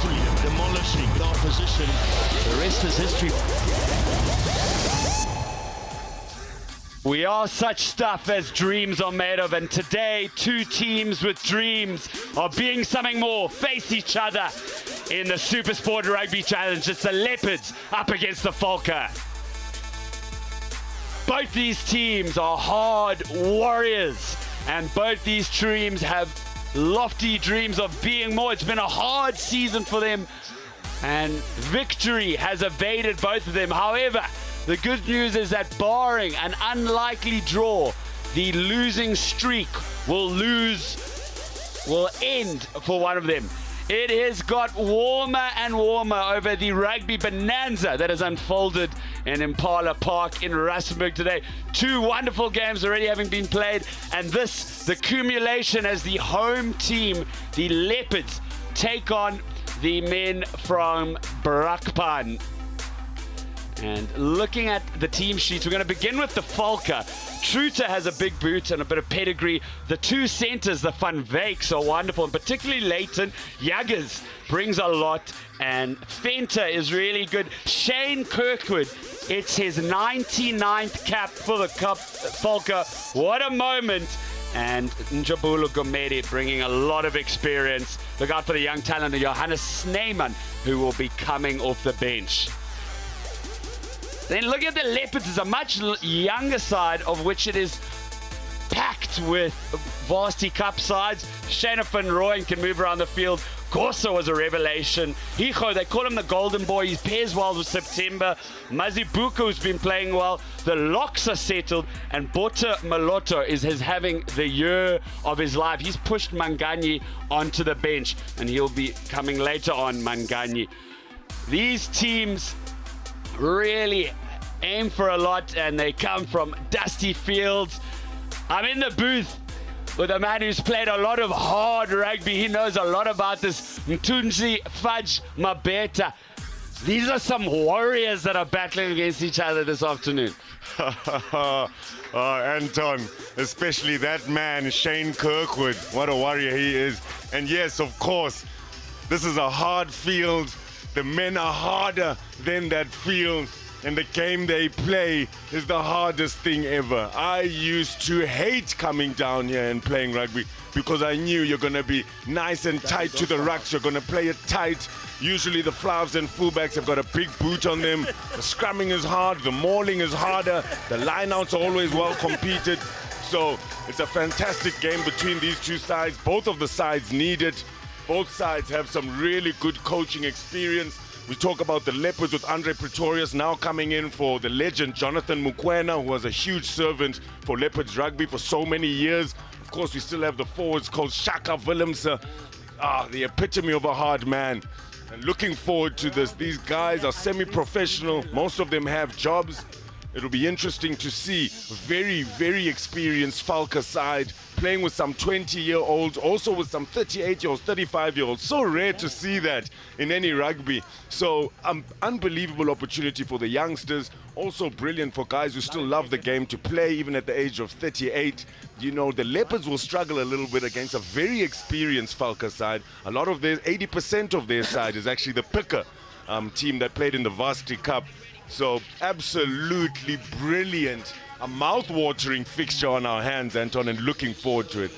totally demolishing the opposition. The rest is history. We are such stuff as dreams are made of, and today 2 teams with dreams are being something more, face each other in the SuperSport Rugby Challenge. It's the Leopards up against the Valke. Both these teams are hard warriors, and both these teams have lofty dreams of being more. It's been a hard season for them, and victory has evaded both of them. However, the good news is that barring an unlikely draw, the losing streak will end for one of them. It has got warmer and warmer over the rugby bonanza that has unfolded in Impala Park in Rustenburg today. 2 wonderful games already having been played, and this, the accumulation as the home team, the Leopards, take on the men from Brakpan. And looking at the team sheets, we're going to begin with the Valke. Truter has a big boot and a bit of pedigree. The 2 centers, the Van Wyks, are wonderful, and particularly Leighton. Jaggers brings a lot, and Venter is really good. Shane Kirkwood, it's his 99th cap for the Valke. What a moment. And Njabulu Gomedi bringing a lot of experience. Look out for the young talent, Johannes Sneeman, who will be coming off the bench. Then look at the Leopards. It's a much younger side, of which it is packed with varsity cup sides. Shane Van Rooyen can move around the field. Gorsa was a revelation. Hijo, they call him the golden boy. He pairs well with September. Mazibuko, who's been playing well. The locks are settled, and Bota Maloto is having the year of his life. He's pushed Manganyi onto the bench, and he'll be coming later on, Manganyi. These teams really aim for a lot, and they come from dusty fields. I'm in the booth with a man who's played a lot of hard rugby. He knows a lot about this. Mtunzi Fudge Mabeta. These are some warriors that are battling against each other this afternoon. Anton, especially that man, Shane Kirkwood. What a warrior he is. And yes, of course, this is a hard field. The men are harder than that field, and the game they play is the hardest thing ever. I used to hate coming down here and playing rugby because I knew you're going to be nice and tight to the rucks. You're going to play it tight. Usually the flavs and fullbacks have got a big boot on them. The scrumming is hard. The mauling is harder. The lineouts are always well competed. So it's a fantastic game between these 2 sides. Both of the sides need it. Both sides have some really good coaching experience. We talk about the Leopards with Andre Pretorius now coming in for the legend Jonathan Mukwena, who was a huge servant for Leopards rugby for so many years. Of course, we still have the forwards called Shaka Willemse, the epitome of a hard man. And looking forward to this. These guys are semi-professional. Most of them have jobs. It'll be interesting to see very, very experienced Valke side playing with some 20-year-olds, also with some 38-year-olds, 35-year-olds. So rare to see that in any rugby. So unbelievable opportunity for the youngsters. Also brilliant for guys who still love the game to play even at the age of 38. You know, the Leopards will struggle a little bit against a very experienced Valke side. A lot of their, 80% of their side is actually the picker team that played in the Varsity Cup. So absolutely brilliant, a mouth-watering fixture on our hands, Anton, and looking forward to it.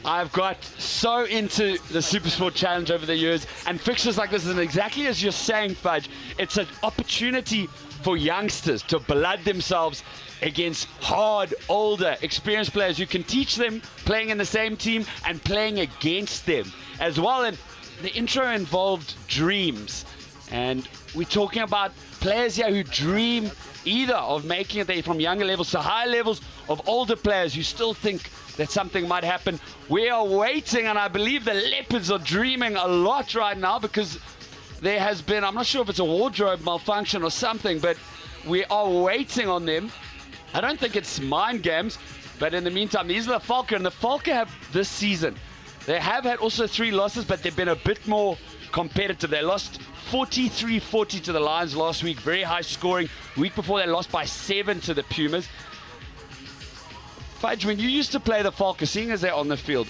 I've got so into the SuperSport Challenge over the years, and fixtures like this, and exactly as you're saying, Fudge, it's an opportunity for youngsters to blood themselves against hard, older, experienced players. You can teach them playing in the same team and playing against them as well. And the intro involved dreams, and we're talking about players here who dream either of making it there from younger levels to higher levels, of older players who still think that something might happen. We are waiting, and I believe the Leopards are dreaming a lot right now because there has been, I'm not sure if it's a wardrobe malfunction or something, but we are waiting on them. I don't think it's mind games, but in the meantime, these are the Valke, and the Valke have this season, they have had also 3 losses, but they've been a bit more competitive. They lost 43-40 to the Lions last week, very high scoring. Week before they lost by 7 to the Pumas. Fudge, when you used to play the Valke, seeing as they're on the field,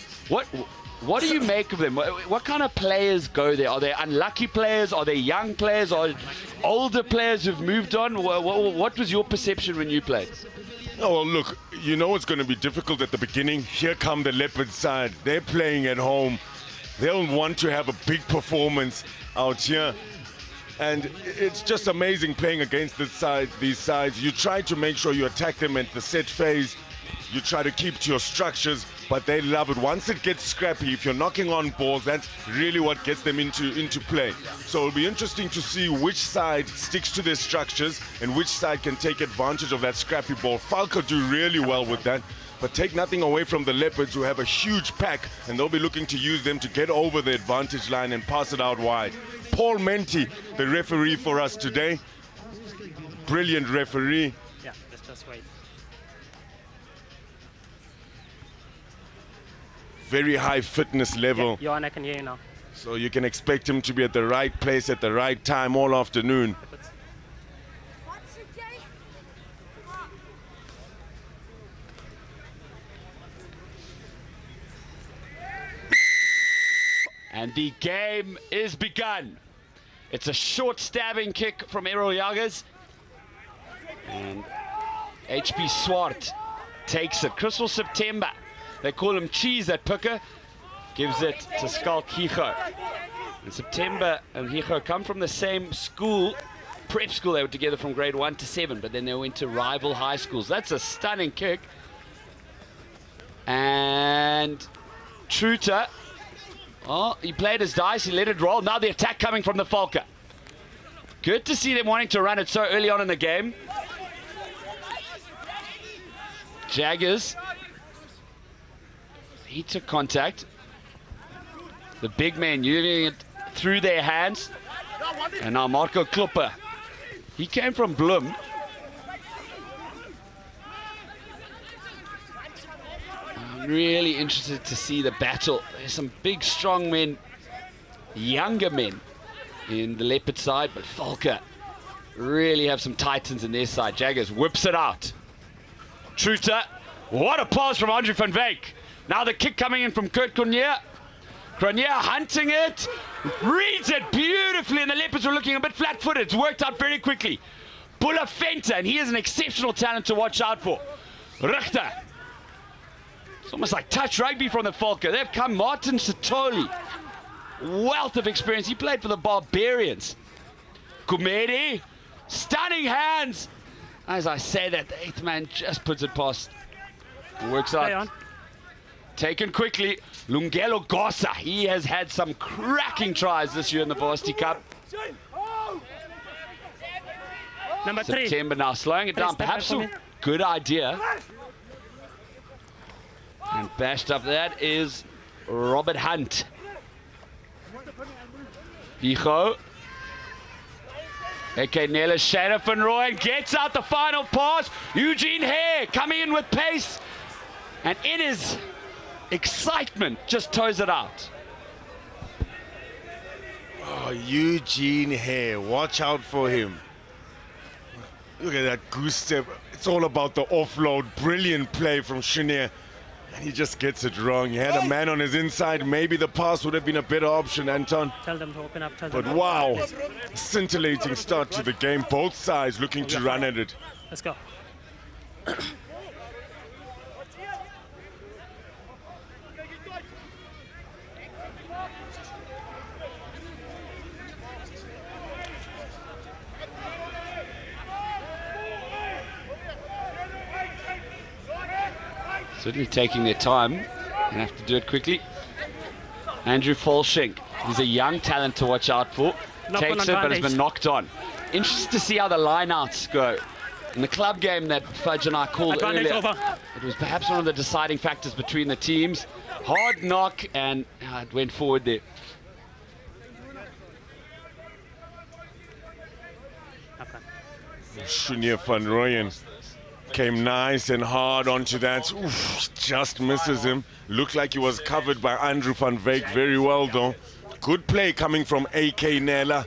What do you make of them? What kind of players go there? Are they unlucky players? Are they young players? Are older players who've moved on? What was your perception when you played? Oh, well, look, you know it's going to be difficult at the beginning. Here come the Leopards side. They're playing at home. They'll want to have a big performance out here. And it's just amazing playing against these sides. You try to make sure you attack them at the set phase. You try to keep to your structures, but they love it. Once it gets scrappy, if you're knocking on balls, that's really what gets them into play. So it'll be interesting to see which side sticks to their structures and which side can take advantage of that scrappy ball. Valke do really well with that, but take nothing away from the Leopards, who have a huge pack, and they'll be looking to use them to get over the advantage line and pass it out wide. Paul Menti, the referee for us today. Brilliant referee. Yeah, just wait. Very high fitness level. Yeah, Johan, I can hear you now. So you can expect him to be at the right place at the right time all afternoon. And the game is begun. It's a short stabbing kick from Errol Jagers. And HP Swart takes it. Crystal September, they call him Cheese at Puka, gives it to Skalk Hicho. And September and Hicho come from the same school, prep school. They were together from grade 1 to 7, but then they went to rival high schools. That's a stunning kick. And Truter, oh, he played his dice, he let it roll. Now the attack coming from the Valke. Good to see them wanting to run it so early on in the game. Jaggers, he took contact. The big man using it through their hands. And now Marco Klopper, he came from Bloem. I'm really interested to see the battle. There's some big, strong men, younger men in the Leopard side, but Valke really have some titans in their side. Jaggers whips it out. Truter, what a pass from Andrew van Wyk. Now the kick coming in from Kurt Cronje. Cronje hunting it, reads it beautifully, and the Leopards were looking a bit flat-footed. It's worked out very quickly. Bulla Fenter, and he is an exceptional talent to watch out for. Richter. It's almost like touch rugby from the Valke. They've come. Martin Satoli, wealth of experience. He played for the Barbarians. Kumedi, stunning hands. As I say that, the 8th man just puts it past. Works out. Taken quickly. Lungelo Gossa. He has had some cracking tries this year in the Varsity Cup. Number 3. September now slowing it down. Perhaps a good idea. And bashed up that is Robert Hunt. Hicho. Okay, Nella Shana van Rooyen gets out the final pass. Eugene Hare coming in with pace. And in his excitement, just toes it out. Oh, Eugene Hare, watch out for him. Look at that goose step. It's all about the offload. Brilliant play from Shinir. And he just gets it wrong. He had a man on his inside. Maybe the pass would have been a better option, Anton. Tell them to open up. But wow, scintillating start to the game. Both sides looking to run at it. Let's go. Certainly taking their time and have to do it quickly. Andrew Falschink, he's a young talent to watch out for. Takes it, but has been knocked on. Interested to see how the lineouts go. In the club game that Fudge and I called earlier, it was perhaps one of the deciding factors between the teams. Hard knock, and it went forward there. Shinir van Rooyen came nice and hard onto that. Oof, just misses him. Looked like he was covered by Andrew van Wyk very well though. Good play coming from AK Nella.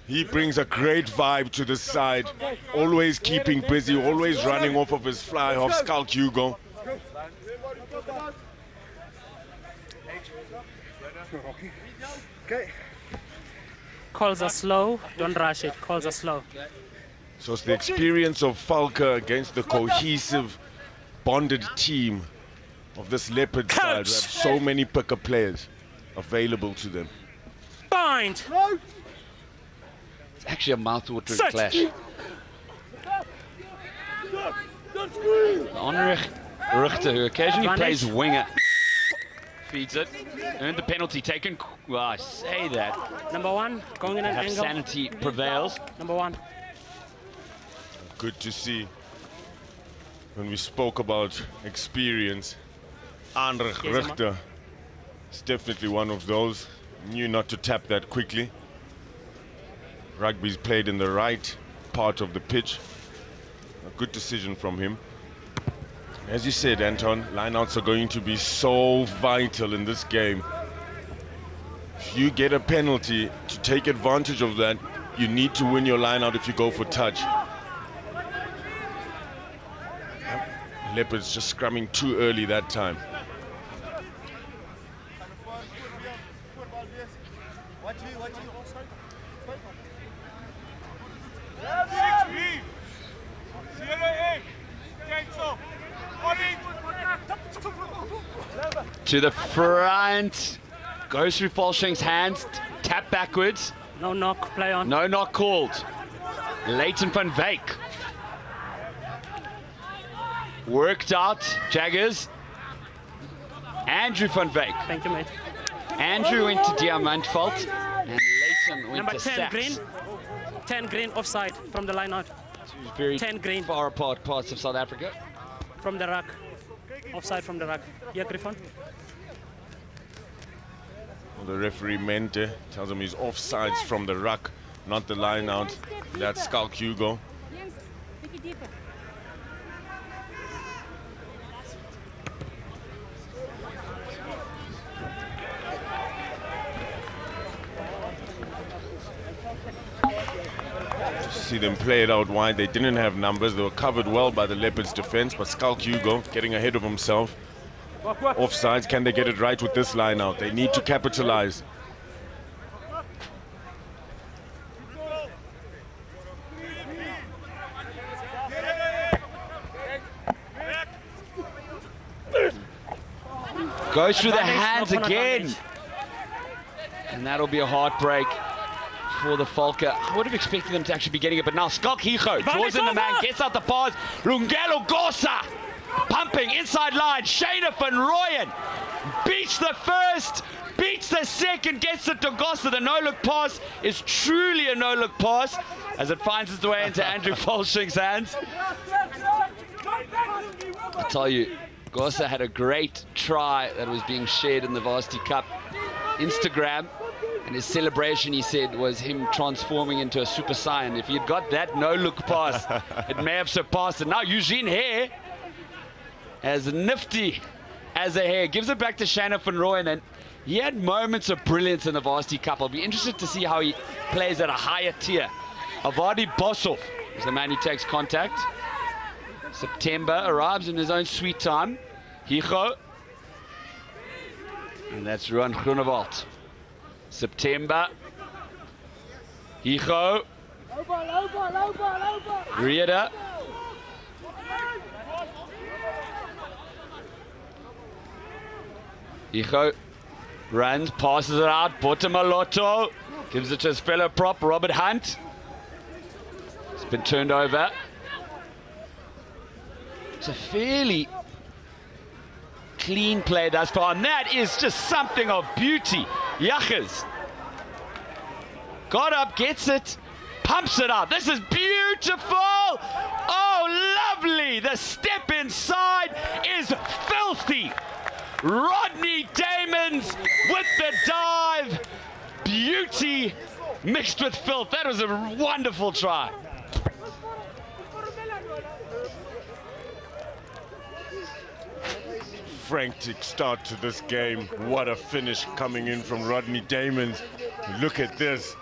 He brings a great vibe to the side. Always keeping busy, always running off of his fly off Skalk Hugo. Calls are slow. Don't rush it. Calls are slow. So it's the experience of Valke against the cohesive, bonded team of this Leopard side. We have so many picker players available to them. Bind. It's actually a mouth-watering Sit. clash. Onrich Richter, who occasionally Advantage. plays winger, feeds it. Earned the penalty taken. Well, I say that. Number 1 going in an Perhaps angle. sanity prevails. Number 1. Good to see. When we spoke about experience, Heinrich Yes, Richter is definitely one of those. Knew not to tap that quickly. Rugby's played in the right part of the pitch. A good decision from him. As you said, Anton, lineouts are going to be so vital in this game. If you get a penalty, to take advantage of that, you need to win your lineout if you go for touch. Leopards just scrumming too early that time. To the front. Goes through Falshing's hands. Tap backwards. No knock. Play on. No knock called. Leighton van Wyk. Worked out. Jaggers. Andrew van Wyk. Thank you, mate. Andrew went to Diamantveld. And Leighton went Number to 10 Sachs. green. 10 green offside from the line out. Two very 10 green. far apart parts of South Africa. From the ruck. Offside from the ruck. Yeah, Griffon. Well, the referee Mente tells him he's offsides from the ruck, not the line out. That's Skalk Hugo. See them play it out wide. They didn't have numbers. They were covered well by the Leopards defense, but Skalk Hugo getting ahead of himself. Offsides, can they get it right with this line out? They need to capitalize. Goes through the Advantage, hands knock-on again. advantage. And that'll be a heartbreak for the Valke. I would have expected them to actually be getting it, but now Skalk Higo draws in the man, over. gets out the pass. Lungelo Gosa pumping inside line. Shayna van Rooyen beats the first, beats the second, gets it to Gosa. The no-look pass is truly a no-look pass as it finds its way into Andrew Falshing's hands. I tell you, Gosa had a great try that was being shared in the Varsity Cup Instagram, and his celebration, he said, was him transforming into a Super Saiyan. If he'd got that no-look pass, it may have surpassed it. Now Eugene Hare, as nifty as a hare, gives it back to Shayna van Rooyen, and he had moments of brilliance in the Varsity Cup. I'll be interested to see how he plays at a higher tier. Avadi Boshoff is the man who takes contact. September arrives in his own sweet time. Higo. And that's Ruan Groenewald. September. Higo. Rieder. Higo runs, passes it out. Botamalotto gives it to his fellow prop, Robert Hunt. It's been turned over. It's a fairly clean play thus far, and that is just something of beauty. Jachers got up, gets it, pumps it out. This is beautiful. Oh, lovely. The step inside is filthy. Rodney Damons with the dive. Beauty mixed with filth. That was a wonderful try. Frantic start to this game. What a finish coming in from Rodney Damons. Look at this.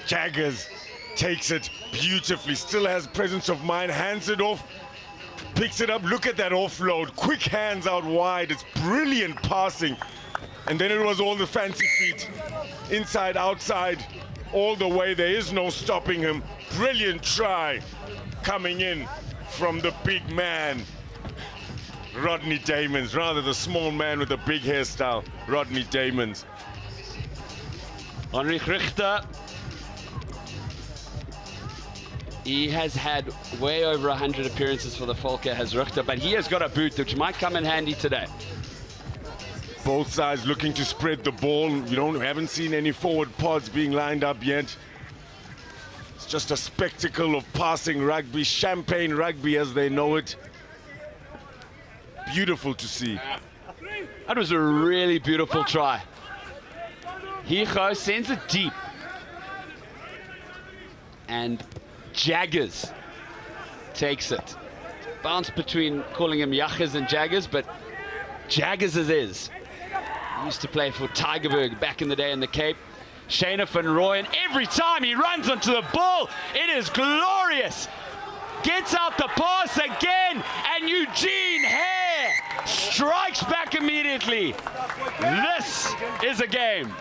Jaggers takes it beautifully, still has presence of mind, hands it off, picks it up. Look at that offload, quick hands out wide. It's brilliant passing. And then it was all the fancy feet. Inside, outside, all the way. There is no stopping him. Brilliant try coming in from the big man. Rodney Damons, rather the small man with the big hairstyle. Rodney Damons. Henrik Richter. He has had way over 100 appearances for the Valke, has Richter, but he has got a boot which might come in handy today. Both sides looking to spread the ball. We haven't seen any forward pods being lined up yet. It's just a spectacle of passing rugby, champagne rugby as they know it. Beautiful to see. That was a really beautiful try. Hijo sends it deep. And Jaggers takes it. Bounce between calling him Jaggers and Jaggers, but Jaggers it is. He used to play for Tygerberg back in the day in the Cape. Shane van Rooyen, every time he runs onto the ball, it is glorious. Gets out the pass again, and Eugene Hare strikes back immediately. This is a game.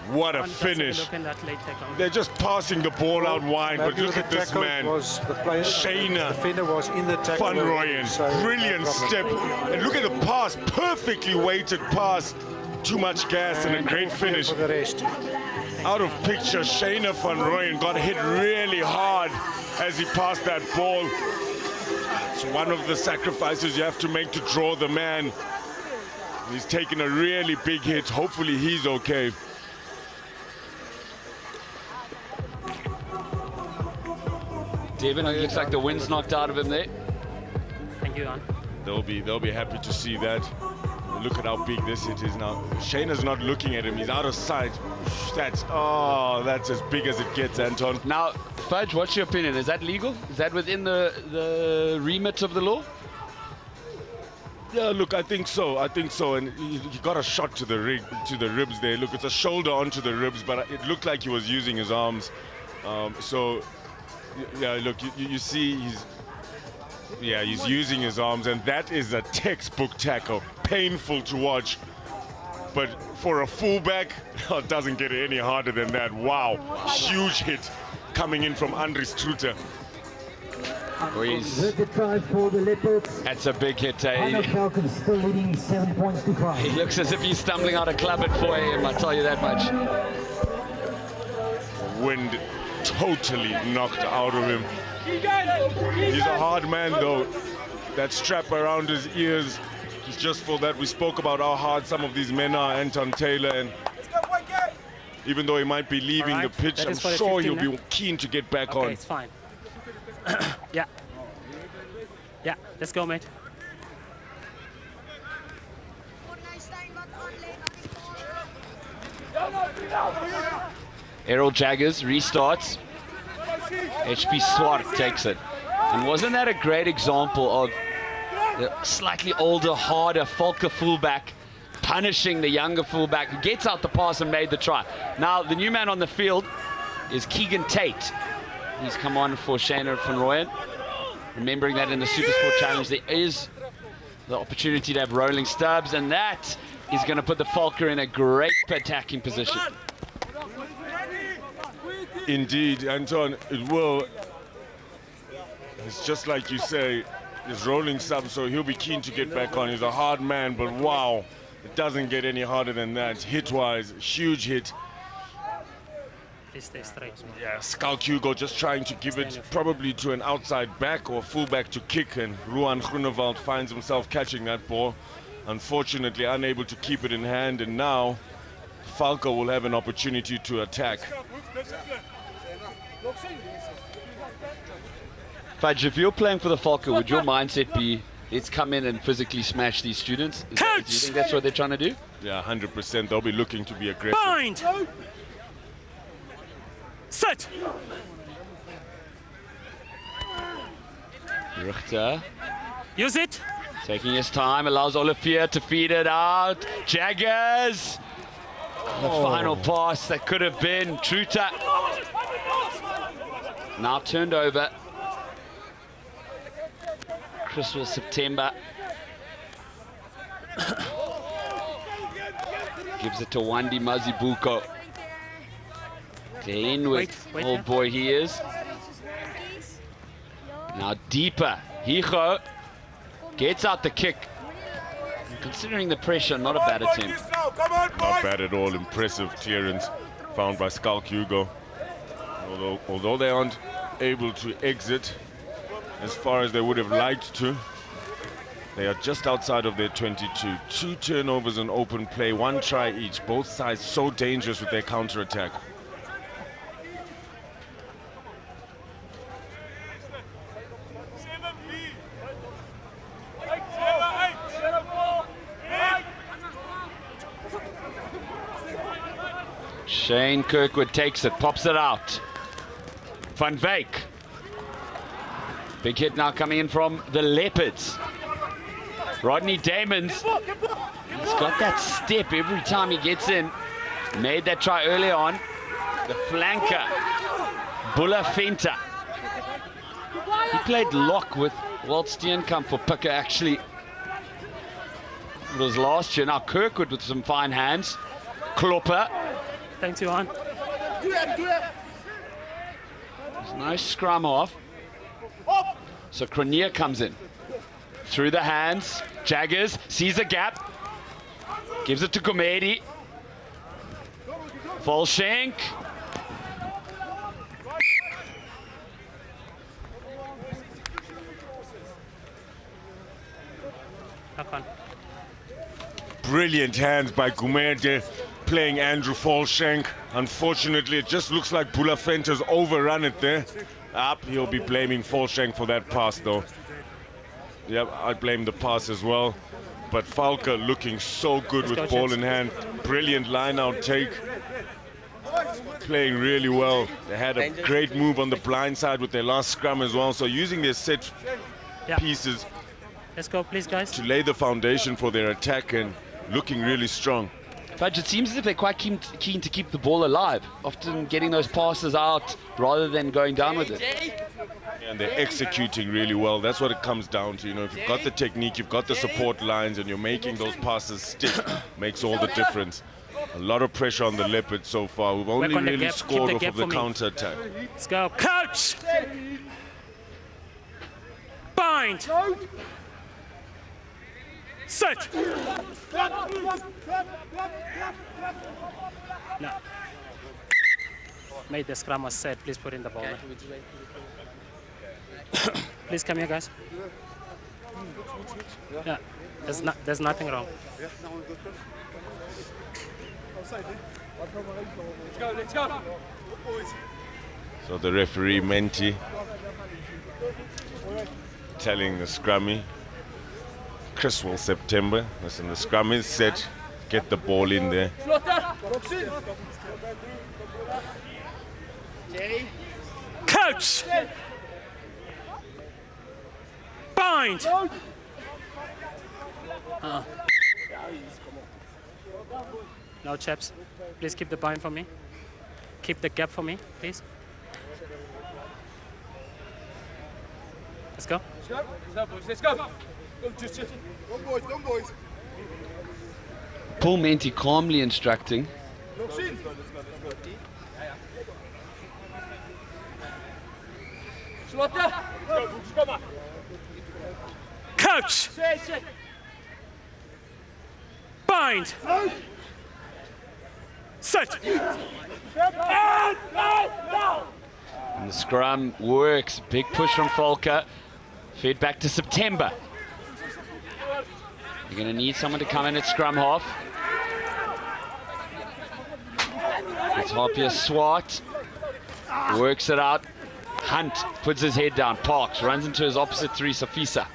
What a finish. They're just passing the ball out wide, but look at this man. Shane van Rooyen, brilliant step. And look at the pass, perfectly weighted pass. Too much gas and a great finish. Out of picture, Shane van Rooyen got hit really hard as he passed that ball. It's one of the sacrifices you have to make to draw the man. He's taken a really big hit. Hopefully he's okay. Devin, it looks like the wind's knocked out of him there. Thank you, Jan. They'll be happy to see that. Look at how big this hit is now. Shane is not looking at him. He's out of sight. That's as big as it gets, Anton. Now, Fudge, what's your opinion? Is that legal? Is that within the remit of the law? Yeah, look, I think so. And he got a shot to the ribs there. Look, it's a shoulder onto the ribs, but it looked like he was using his arms. Yeah, look, you see he's using his arms, and that is a textbook tackle. Painful to watch. But for a fullback, it doesn't get any harder than that. Wow, huge hit coming in from Andries Struter. For the Leopards. That's a big hit, eh? Falcons still leading 7 points to 5. He looks as if he's stumbling out of club at 4 a.m., I tell you that much. Wind totally knocked out of him. He's a hard man though. That strap around his ears is just for that. We spoke about how hard some of these men are, Anton Taylor, and even though he might be leaving the pitch, I'm sure he'll be keen to get back on. It's fine. Yeah, let's go, mate. Errol Jaggers restarts. HP Swart takes it. And wasn't that a great example of the slightly older, harder Valke fullback punishing the younger fullback who gets out the pass and made the try? Now, the new man on the field is Keegan Tate. He's come on for Shane van Rooyen. Remembering that in the SuperSport Challenge, there is the opportunity to have rolling stubs, and that is going to put the Valke in a great attacking position. Indeed, Anton, it will. It's just like you say, he's rolling sub, so he'll be keen to get back on. He's a hard man, but wow, it doesn't get any harder than that. Hit-wise, huge hit. Stay straight. Yeah, Skalk Hugo just trying to give it probably to an outside back or fullback to kick, and Ruan Groenewald finds himself catching that ball. Unfortunately, unable to keep it in hand, and now Valke will have an opportunity to attack. Fudge, if you're playing for the Valke, would your mindset be, let's come in and physically smash these students? Do you think that's what they're trying to do? Yeah, 100%. They'll be looking to be aggressive. Bind! Set! Richter Use it! taking his time, allows Olivier to feed it out. Jaggers! The final pass that could have been Truta. Now turned over. Crystal September. Gives it to Wandi Mazibuko. Glenwood, Wait, old boy he is. Now deeper. Hijo gets out the kick. And considering the pressure, not a bad attempt. Not bad at all. Impressive clearance found by Skulk Hugo. Although they aren't able to exit as far as they would have liked to, they are just outside of their 22. 2 turnovers and open play, 1 try each. Both sides so dangerous with their counter-attack. Shane Kirkwood takes it, pops it out. Van Valke. Big hit now coming in from the Leopards. Rodney Damons. He's got that step every time he gets in. Made that try early on. The flanker, Bulla Fenta. He played lock with Walt Steenkamp for Picker, actually. It was last year. Now Kirkwood with some fine hands. Klopper. Thanks, Johan. There's no scrum off. So Cronier comes in. Through the hands. Jaggers sees a gap. Gives it to Gumedi. Volshenk. Hakan. Brilliant hands by Gumede playing Andrew Volshenk. Unfortunately, it just looks like Bulla Fenta's overrun it there. He'll be blaming Volshenk for that pass though. Yep, I blame the pass as well. But Valke looking so good with ball in hand. Brilliant line-out take. Playing really well. They had a great move on the blind side with their last scrum as well. So using their set pieces Let's go, please, guys. to lay the foundation for their attack and looking really strong. Fudge, it seems as if they're quite keen to keep the ball alive. Often getting those passes out rather than going down with it. And they're executing really well. That's what it comes down to. You know, if you've got the technique, you've got the support lines, and you're making those passes stick, makes all the difference. A lot of pressure on the Leopards so far. We've only on the really gap. scored Keep the off of gap the for me. counter-attack. Let's go. Coach! Bind! Sit! No. Made the scrum was set. Please put in the ball. Please come here, guys. Yeah, there's nothing wrong. Let's go. So the referee, Menti, telling the scrummy, Crystal September, listen, the scrum is set, get the ball in there. Coach! Bind! No, chaps. Please keep the bind for me. Keep the gap for me, please. Let's go. Let's go. Come boys. Paul Menti calmly instructing. Coach! Bind! Sit! And the scrum works. Big push from Valke. Fed back to September. You're going to need someone to come in at scrum half. It's Harpier Swart. Works it out. Hunt puts his head down. Parks runs into his opposite three, Safisa.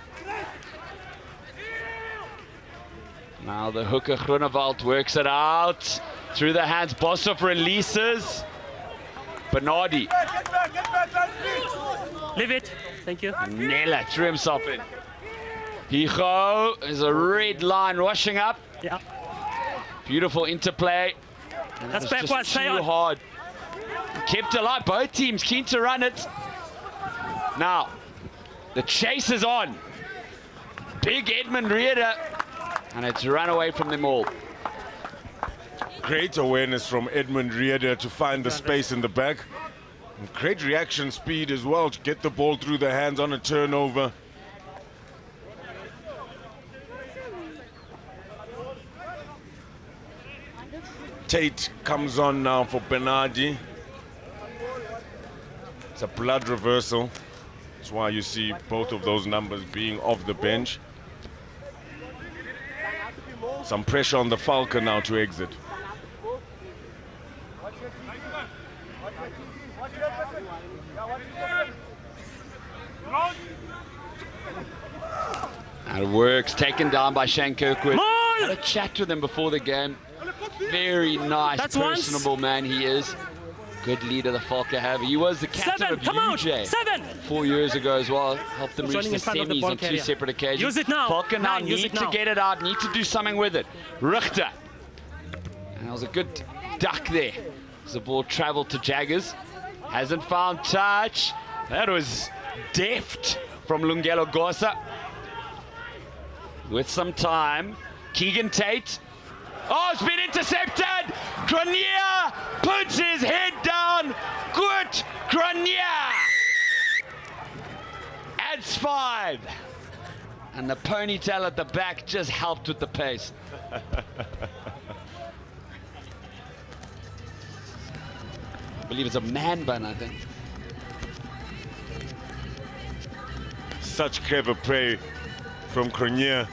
Now the hooker Groenewald works it out. Through the hands, Boshoff releases. Bernardi. Leave it. Thank you. Nella threw himself in. Hijo is a red line washing up. Yeah. Beautiful interplay. That's It was backwards. just Stay too on. hard. Kept alive. Both teams keen to run it. Now, the chase is on. big Edmund Reeder, and it's run away from them all. Great awareness from Edmund Reeder to find the space in the back. And great reaction speed as well to get the ball through the hands on a turnover. Tate comes on now for Bernardi. It's a blood reversal. That's why you see both of those numbers being off the bench. Some pressure on the Valke now to exit. And it works, taken down by Shane Kirkwood. Had a chat with him before the game. Very nice, personable man he is. Good leader the Valke have. He was the captain of UJ 4 years ago as well. Helped them reach the semis on 2 separate occasions. Use it now. Valke now need to get it out, need to do something with it. Richter. And that was a good duck there. As the ball traveled to Jaggers. Hasn't found touch. That was deft from Lungelo Gosa. With some time, Keegan Tate. Oh, it's been intercepted! Grenier puts his head down. Good Grenier! Adds 5. And the ponytail at the back just helped with the pace. I believe it's a man bun, I think. Such clever play from Grenier.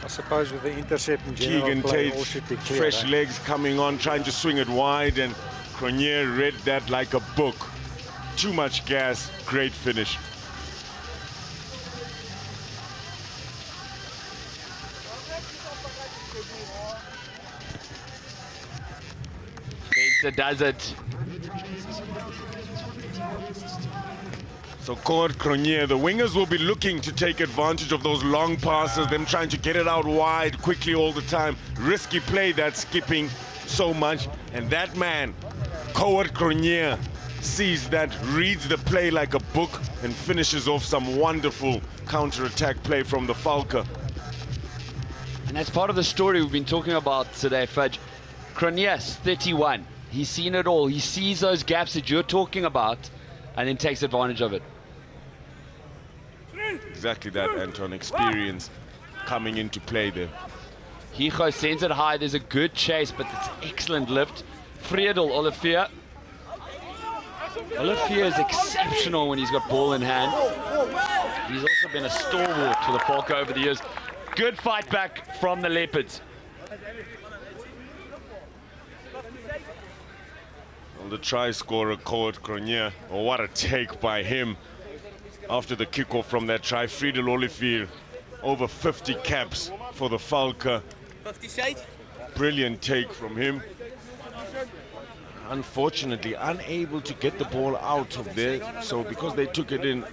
I suppose with the intercept in general Keegan play, Tate, all should be clear, fresh eh? legs coming on, trying to swing it wide, and Grenier read that like a book. Too much gas, great finish. Bates does it. So Cord Grenier, the wingers will be looking to take advantage of those long passes, them trying to get it out wide quickly all the time. Risky play, that skipping so much. And that man, Cord Grenier, sees that, reads the play like a book, and finishes off some wonderful counter-attack play from the Valke. And that's part of the story we've been talking about today, Fudge. Grenier's 31. He's seen it all. He sees those gaps that you're talking about and then takes advantage of it. Exactly that, Anton. Experience coming into play there. Hijo sends it high. There's a good chase, but it's excellent lift. Friedel, Olivier. Olivier is exceptional when he's got ball in hand. He's also been a stalwart for the Valke over the years. Good fight back from the Leopards. Well, the try scorer, Cord Grenier. Oh, what a take by him after the kickoff from that try. Friedel Olivier, over 50 caps for the Valke. Brilliant take from him. Unfortunately, unable to get the ball out of there. So because they took it in,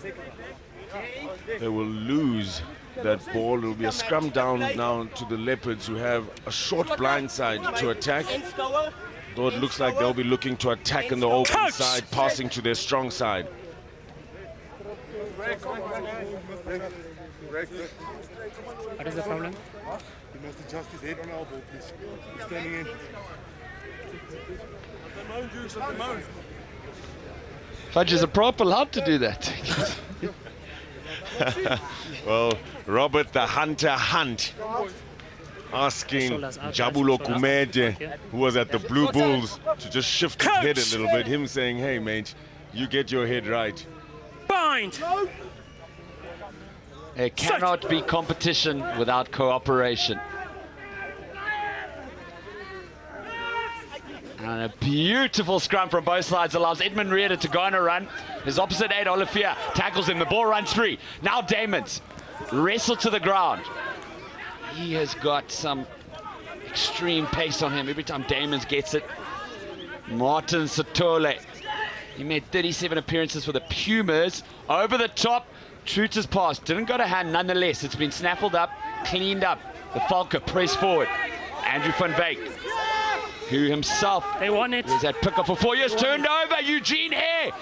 they will lose that ball. It will be a scrum down now to the Leopards, who have a short blind side to attack. Though it looks like they'll be looking to attack in the open side, passing to their strong side. What is the problem? He must adjust his head on elbow, please. He's standing in. Fudge, is a prop allowed to do that? Well, Robert the Hunter Hunt asking Jabulo Kumete, who was at the Blue Bulls, to just shift his head a little bit. Him saying, hey, mate, you get your head right. Bind! There cannot be competition without cooperation. And a beautiful scrum from both sides allows Edmund Reeder to go on a run. His opposite aide, Olivier, tackles him. The ball runs free. Now Damons wrestle to the ground. He has got some extreme pace on him every time Damons gets it. Martin Satole. He made 37 appearances for the Pumas. Over the top. Truter's pass didn't go to hand nonetheless. It's been snaffled up, cleaned up. The Valke press forward. Andrew van Wyk, who himself was at pickup for 4 years, turned over. Eugene Hare.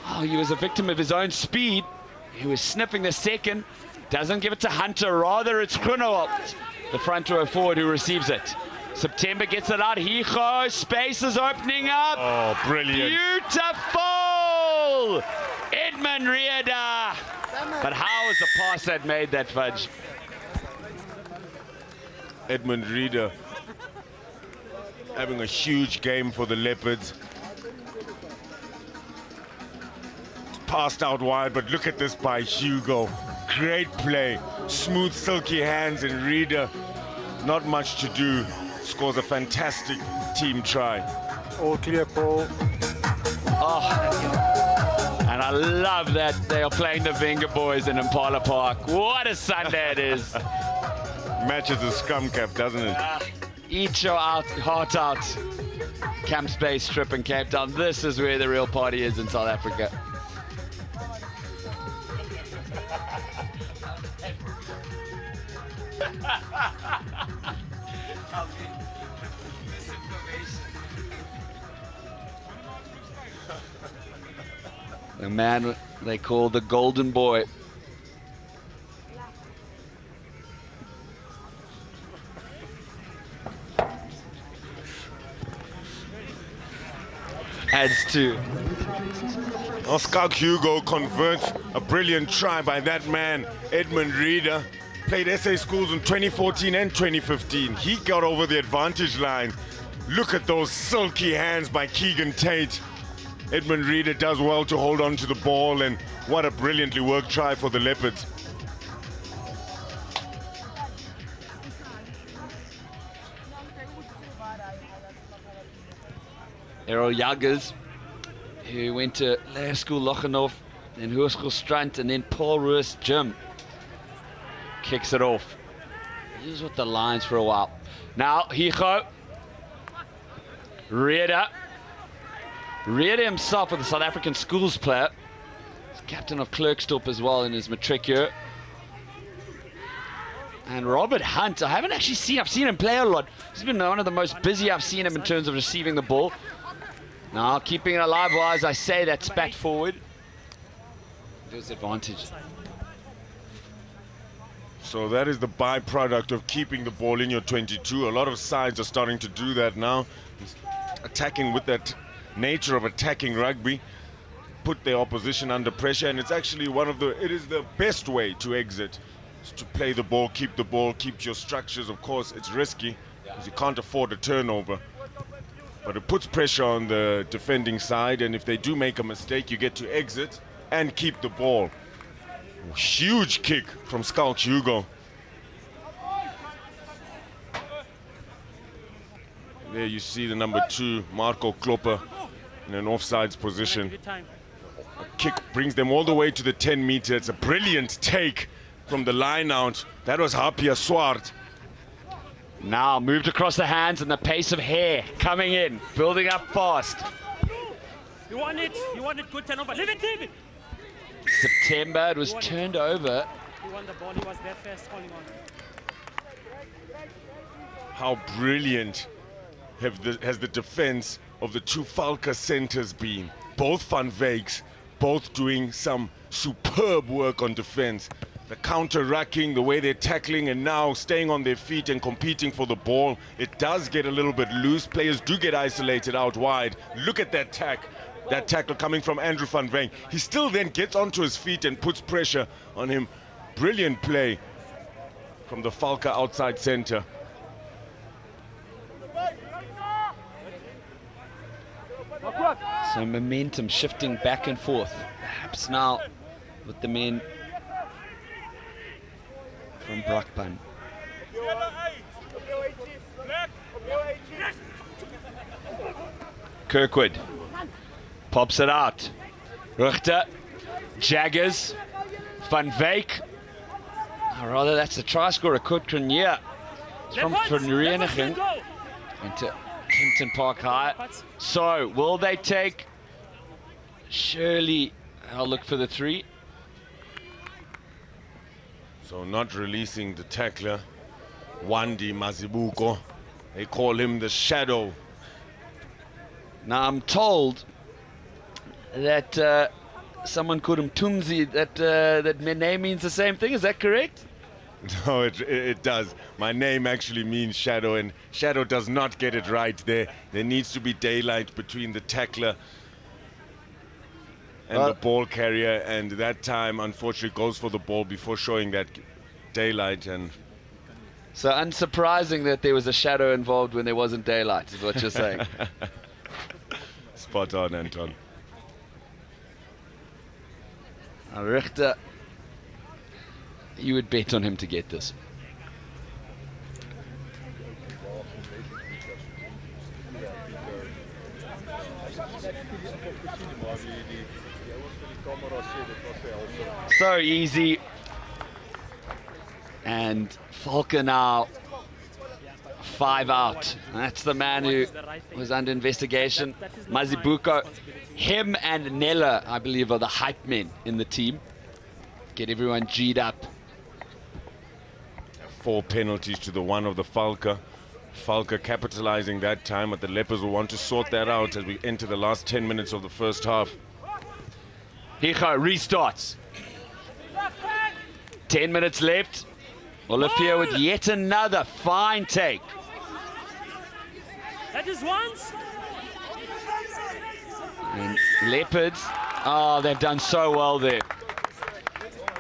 Oh, he was a victim of his own speed. who is sniffing the second. Doesn't give it to Hunter, rather it's Grunewald, the front row forward, who receives it. September gets it out. Hijo, space is opening up. Oh, brilliant. Beautiful! Edmund Rieda. But how was the pass that made that, Fudge? Edmund Rieda having a huge game for the Leopards. Passed out wide, but look at this by Hugo. Great play. Smooth, silky hands, and Rieda, not much to do. Scores a fantastic team try. All clear, Paul. Oh, and I love that they are playing the Wenger boys in Impala Park. What a Sunday it is. Matches the scrum cap, doesn't it? Eat your heart out. Camp Space Strip in Cape Town. This is where the real party is in South Africa. The man they call the Golden Boy. Adds two. Oscar Hugo converts a brilliant try by that man, Edmund Rieda. Played SA Schools in 2014 and 2015. He got over the advantage line. Look at those silky hands by Keegan Tate. Edmund Rieda does well to hold on to the ball, and what a brilliantly worked try for the Leopards. Errol Jaggers, who went to Laerskool Lochenhof, then Hoërskool Strand, and then Paul Roos Gym. Kicks it off. He was with the Lions for a while. Now, Hijo. Rieda. Rieda himself with the South African schools player. He's captain of Klerksdorp as well in his matric year. And Robert Hunt, I haven't actually seen, I've seen him play a lot. He's been one of the most busy I've seen him in terms of receiving the ball. Now, keeping it alive while, as I say, that spat forward. There's advantage. So that is the byproduct of keeping the ball in your 22. A lot of sides are starting to do that now. Attacking with that nature of attacking rugby. Put their opposition under pressure, and it's actually it is the best way to exit. Is to play the ball, keep your structures. Of course, it's risky because you can't afford a turnover. But it puts pressure on the defending side, and if they do make a mistake, you get to exit and keep the ball. Huge kick from Skalk Hugo. There you see the number 2, Marco Klopper, in an offsides position. A kick brings them all the way to the 10 meter. It's a brilliant take from the line out. That was Hapia Swart. Now moved across the hands and the pace of hair coming in, building up fast. You want it, good turnover. Leave it, leave it. September, it was turned over. He won the ball, he was there first, holding on. How brilliant has the defense of the two Valke centers been. Both Van Wyks, both doing some superb work on defense. The counter-racking, the way they're tackling, and now staying on their feet and competing for the ball. It does get a little bit loose. Players do get isolated out wide. Look at that tackle coming from Andrew van Wyk. He still then gets onto his feet and puts pressure on him. Brilliant play from the Valke outside center. So momentum shifting back and forth. Perhaps now with the men from Brakpan. Kirkwood pops it out. Ruchter, Jaggers, Van Wyk. Or rather, that's the try scorer, Kurt Krenier. It's from Vereniging into Kempton Park High. So, will they take? Surely, I'll look for the 3. So not releasing the tackler, Wandi Mazibuko. They call him the Shadow. Now I'm told that someone called him Tumzi, that my name means the same thing. Is that correct? No, it does. My name actually means shadow, and shadow does not get it right there. There needs to be daylight between the tackler and the ball carrier, and that time, unfortunately, goes for the ball before showing that daylight. And so unsurprising that there was a shadow involved when there wasn't daylight, is what you're saying. Spot on, Anton. Richter, you would bet on him to get this. So easy. And Valke now 5 out. That's the man who was under investigation. Mazibuko. Him and Nella, I believe, are the hype men in the team. Get everyone G'd up. 4 penalties to the 1 of the Valke. Valke capitalizing that time, but the Leopards will want to sort that out as we enter the last 10 minutes of the first half. Hicho restarts. 10 minutes left. Olafia with yet another fine take. That is once. And Leopards, oh, they've done so well there.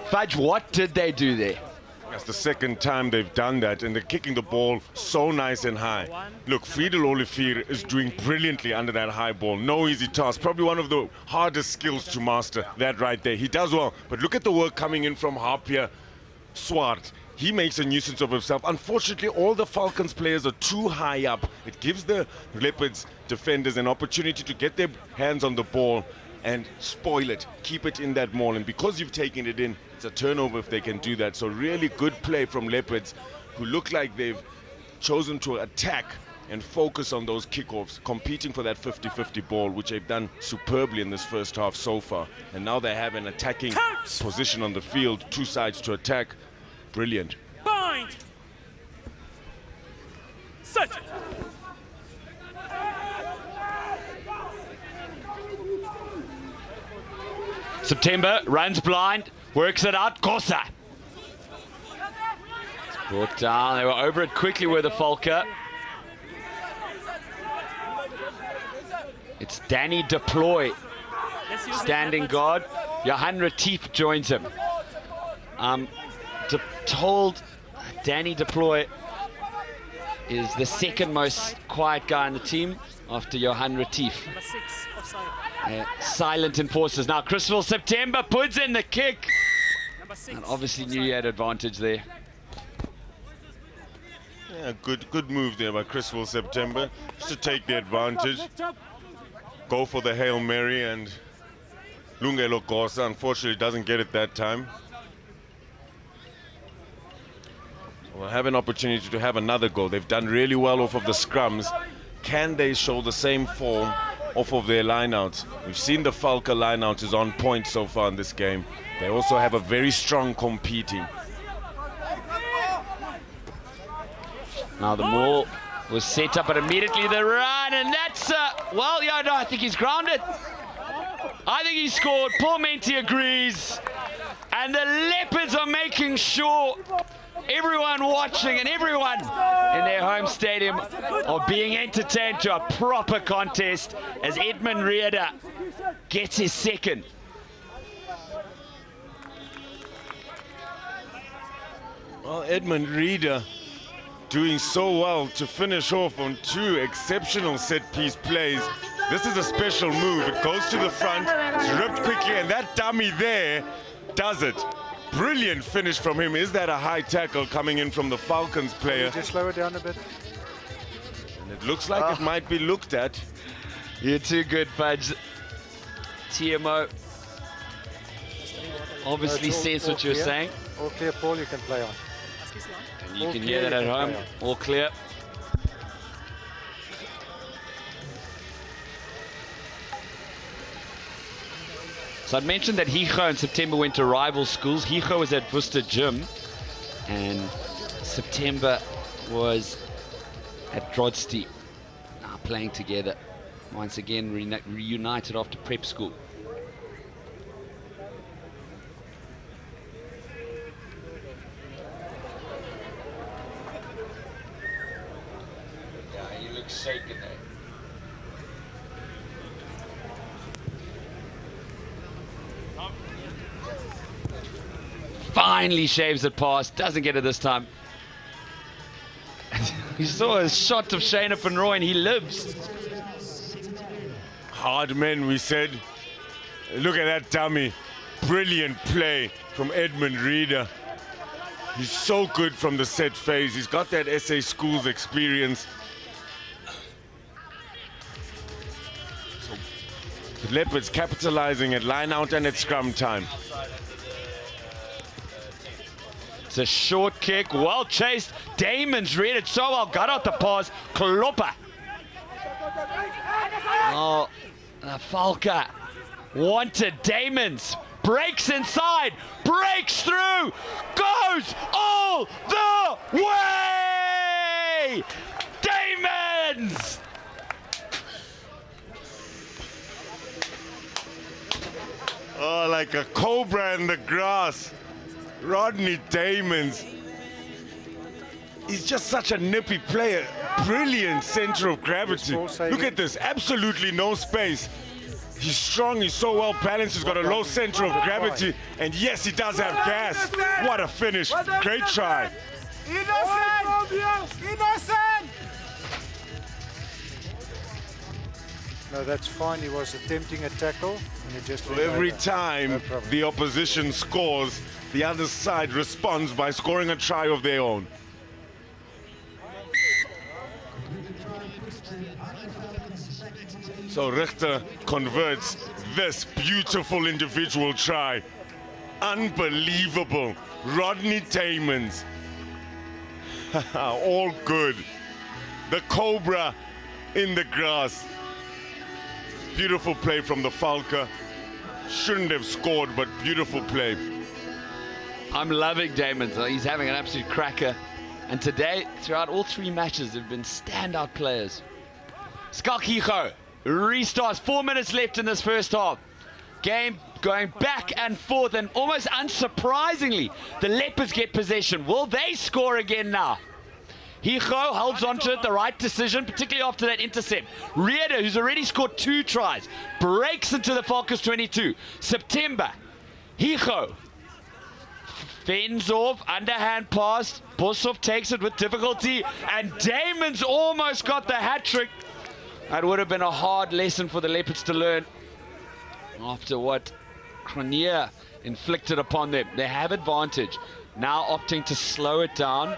Fudge, what did they do there? That's the second time they've done that, and they're kicking the ball so nice and high. Look, Friedel Olafir is doing brilliantly under that high ball. No easy task. Probably one of the hardest skills to master, that right there. He does well, but look at the work coming in from Harpier Swart. He makes a nuisance of himself. Unfortunately, all the Falcons players are too high up. It gives the Leopards defenders an opportunity to get their hands on the ball and spoil it, keep it in that maul. And because you've taken it in, it's a turnover if they can do that. So really good play from Leopards, who look like they've chosen to attack and focus on those kickoffs, competing for that 50-50 ball, which they've done superbly in this first half so far. And now they have an attacking position on the field, 2 sides to attack. Brilliant. Bind. Set. September runs blind, works it out. Kosa. It's brought down. They were over it quickly with the Valke. It's Danny Deploy, standing guard. Johan Retief joins him. Told Danny Deploy is the second most quiet guy on the team after Johan Retief. Number 6 offside. Silent enforcers. Now Chrisville September puts in the kick. Number 6. And obviously knew he had advantage there. Yeah, good move there by Chrisville September, just to take the advantage. Go for the Hail Mary, and Lungelo Kosa unfortunately doesn't get it that time. Will have an opportunity to have another goal. They've done really well off of the scrums. Can they show the same form off of their lineouts? We've seen the Valke lineout is on point so far in this game. They also have a very strong competing. Now the maul was set up, but immediately the run, and that's well, yeah, no, I think he's grounded. I think he scored. Paul Menti agrees, and the Leopards are making sure everyone watching and everyone in their home stadium are being entertained to a proper contest as Edmund Reeder gets his second. Well, Edmund Reeder doing so well to finish off on 2 exceptional set-piece plays. This is a special move. It goes to the front, it's ripped quickly, and that dummy there does it. Brilliant finish from him. Is that a high tackle coming in from the Falcons player? Just slow it down a bit. And it looks like it might be looked at. You're too good, Fudge. TMO obviously No, says what you're clear. saying. All clear, Paul, you can play on. And you All can clear, hear that you at can home. play on. All clear. So I'd mentioned that Hicho in September went to rival schools. Hicho was at Worcester Gym, and September was at Drodsti, now playing together. Once again reunited after prep school. finally shaves it past. Doesn't get it this time. He saw a shot of Shane van Rooyen. He lives. Hard men, we said. Look at that dummy. Brilliant play from Edmund Reeder. He's so good from the set phase. He's got that SA Schools experience. So the Leopards capitalizing at line out and at scrum time. It's a short kick, well chased. Damon's read it so well, got out the pass. Klopper. Oh, Valke wanted Damon's. Breaks inside, breaks through, goes all the way! Damon's! Oh, like a cobra in the grass. Rodney Damons. He's just such a nippy player. Brilliant center of gravity. Look at this, absolutely no space. He's strong, he's so well balanced, he's got a low center of gravity, and yes, he does have gas. What a finish, great try. No, that's fine. He was attempting a tackle, and he just went Every over. time No problem. the opposition scores, the other side responds by scoring a try of their own. So Richter converts this beautiful individual try. Unbelievable. Rodney Damons. All good. The cobra in the grass. Beautiful play from the Valke. Shouldn't have scored, but beautiful play. I'm loving Damon's. He's having an absolute cracker. And today, throughout all three matches, they've been standout players. Skalkigo restarts. 4 minutes left in this first half. Game going back and forth, and almost unsurprisingly, the Leopards get possession. Will they score again now? Higo holds on to it, the right decision, particularly after that intercept. Reeder, who's already scored 2 tries, breaks into the Falcons 22. September, Higo fends off, underhand pass. Boshoff takes it with difficulty, and Damon's almost got the hat-trick. That would have been a hard lesson for the Leopards to learn after what Cronje inflicted upon them. They have advantage. Now opting to slow it down.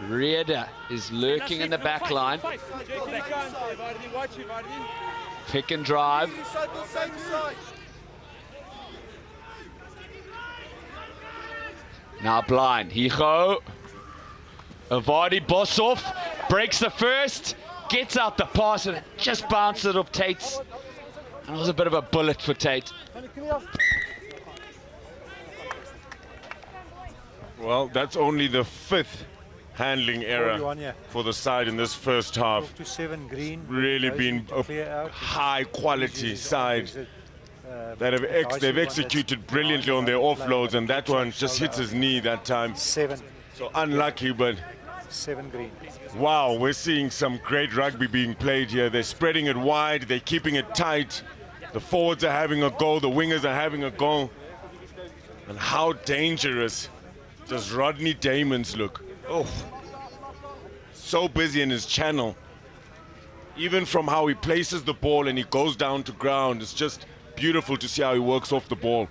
Reeder is lurking in the back line. Pick and drive. Now blind. Higo. Avadi Boshoff breaks the first. Gets out the pass and it just bounced it off Tate's. And it was a bit of a bullet for Tate. Well, that's only the 5th handling error 41, yeah. for the side in this first half. 12 to 7 green. Really been a high quality side that they've executed brilliantly on their offloads, and that one just hits his knee that time. 7. So unlucky, but 7 green. wow, we're seeing some great rugby being played here. They're spreading it wide, they're keeping it tight. The forwards are having a go, the wingers are having a go. And how dangerous does Rodney Damons look? Oh, so busy in his channel. Even from how he places the ball and he goes down to ground, it's just beautiful to see how he works off the ball.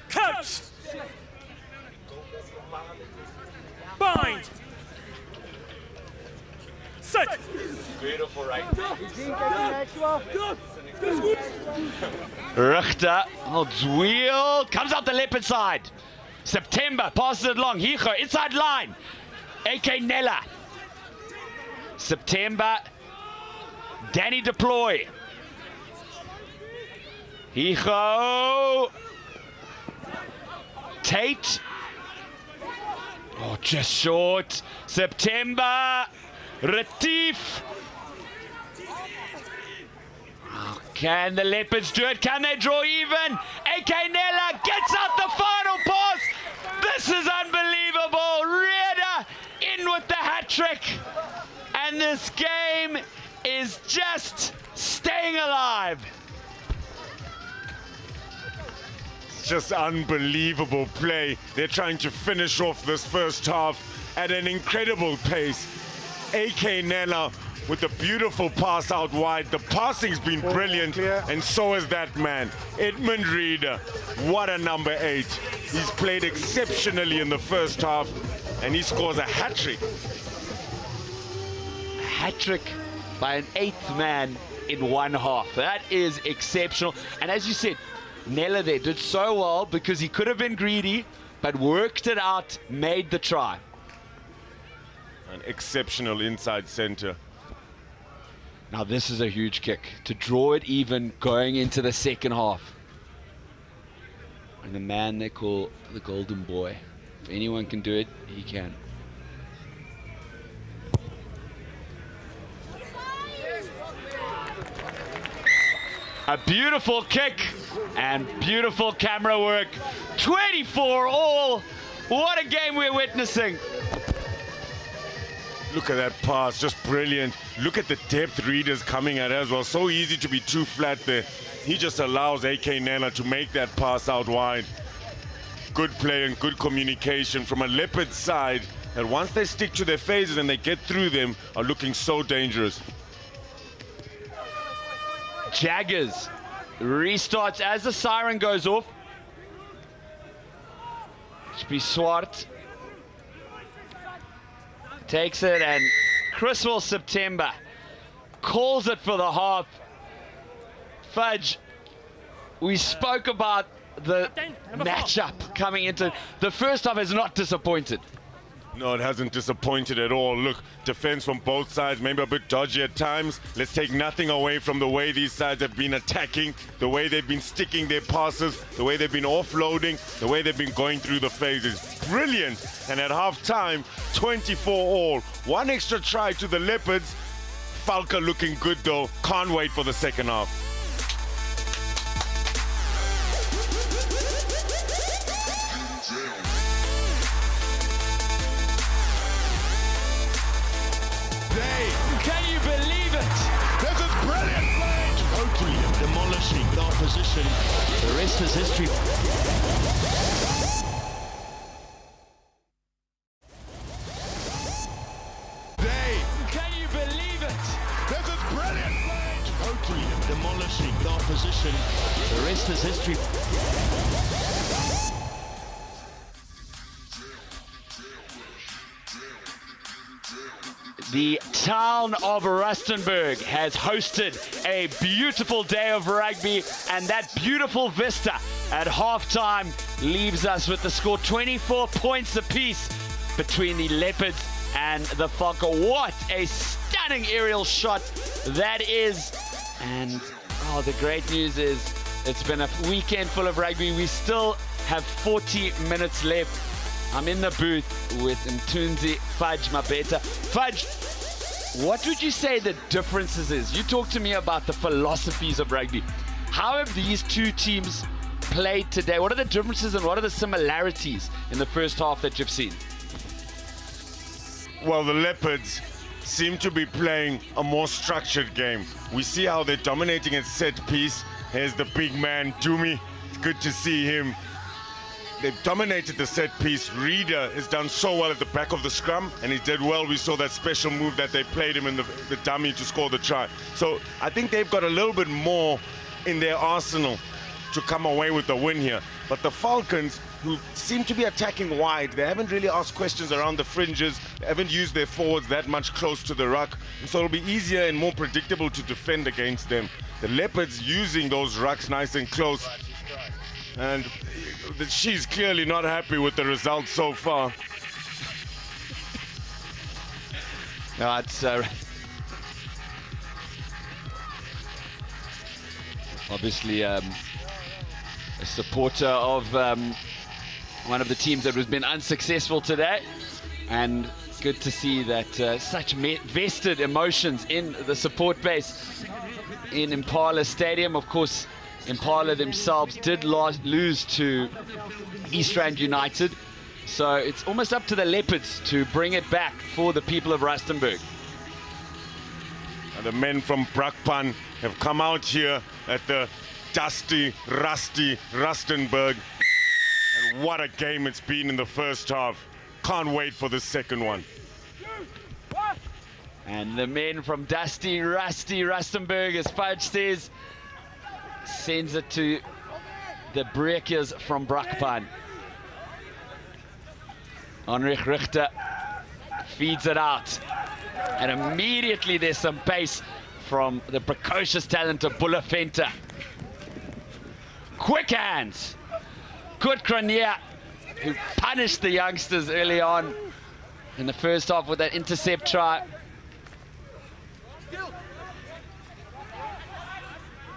Coach! Bind! Set! Beautiful right. Richter holds wheel, comes out the Leopard side. September passes it long. Higo inside line. AK Nella. September. Danny deploy. Higo. Tate. Oh, just short. September. Retief. Oh, can the Leopards do it? Can they draw even? AK Nella gets out the final pass. This is unbelievable. Reeder in with the hat-trick. And this game is just staying alive. Just unbelievable play. They're trying to finish off this first half at an incredible pace. AK Nella with a beautiful pass out wide. The passing's been brilliant, and so is that man. Edmund Reeder, what a number 8. He's played exceptionally in the first half, and he scores a hat-trick. Hat-trick by an 8th man in one half. That is exceptional. And as you said, Nella there did so well because he could have been greedy, but worked it out, made the try. An exceptional inside center. Now this is a huge kick to draw it even going into the second half. And the man they call the Golden Boy. If anyone can do it, he can. A beautiful kick and beautiful camera work. 24 all. What a game we're witnessing. Look at that pass, just brilliant. Look at the depth Reeder's coming at as well. So easy to be too flat there. He just allows AK Nella to make that pass out wide. Good play and good communication from a Leopard side that once they stick to their phases and they get through them are looking so dangerous. Jaggers restarts as the siren goes off. Should be Swart. Takes it, and Criswell September calls it for the half. Fudge, we spoke about the matchup coming into the first half has not disappointed. No, it hasn't disappointed at all. Look, defense from both sides, maybe a bit dodgy at times. Let's take nothing away from the way these sides have been attacking, the way they've been sticking their passes, the way they've been offloading, the way they've been going through the phases. Brilliant. And at half-time, 24 all. One extra try to the Leopards. Valke looking good though. Can't wait for the second half. Can you believe it? This is brilliant play. Totally demolishing the opposition. The rest is history. Can you believe it? This is brilliant play. Totally demolishing the opposition. The rest is history. The town of Rustenburg has hosted a beautiful day of rugby, and that beautiful vista at halftime leaves us with the score 24 points apiece between the Leopards and the Valke. What a stunning aerial shot that is. And the great news is it's been a weekend full of rugby. We still have 40 minutes left. I'm in the booth with Mtunzi Fudge Mabeta. Fudge, what would you say the differences is? You talk to me about the philosophies of rugby. How have these two teams played today? What are the differences and what are the similarities in the first half that you've seen? Well, the Leopards seem to be playing a more structured game. We see how they're dominating at set piece. Here's the big man, Dumi. It's good to see him. They've dominated the set piece. Reeder has done so well at the back of the scrum, and he did well. We saw that special move that they played him in the dummy to score the try. So I think they've got a little bit more in their arsenal to come away with the win here. But the Falcons, who seem to be attacking wide, they haven't really asked questions around the fringes, they haven't used their forwards that much close to the ruck, and so it'll be easier and more predictable to defend against them. The Leopards using those rucks nice and close, and she's clearly not happy with the results so far. No, it's obviously a supporter of one of the teams that has been unsuccessful today, and good to see that such vested emotions in the support base in Impala Stadium. Of course, Impala themselves did lose to East Rand United, so it's almost up to the Leopards to bring it back for the people of Rustenburg. And the men from Brakpan have come out here at the dusty, rusty Rustenburg. And what a game it's been in the first half. Can't wait for the second one. And the men from dusty, rusty Rustenburg, as Fudge says, sends it to the breakers from Brakpan. Henrich Richter feeds it out. And immediately there's some pace from the precocious talent of Bulla Venter. Quick hands. Kurt Cranier, who punished the youngsters early on in the first half with that intercept try.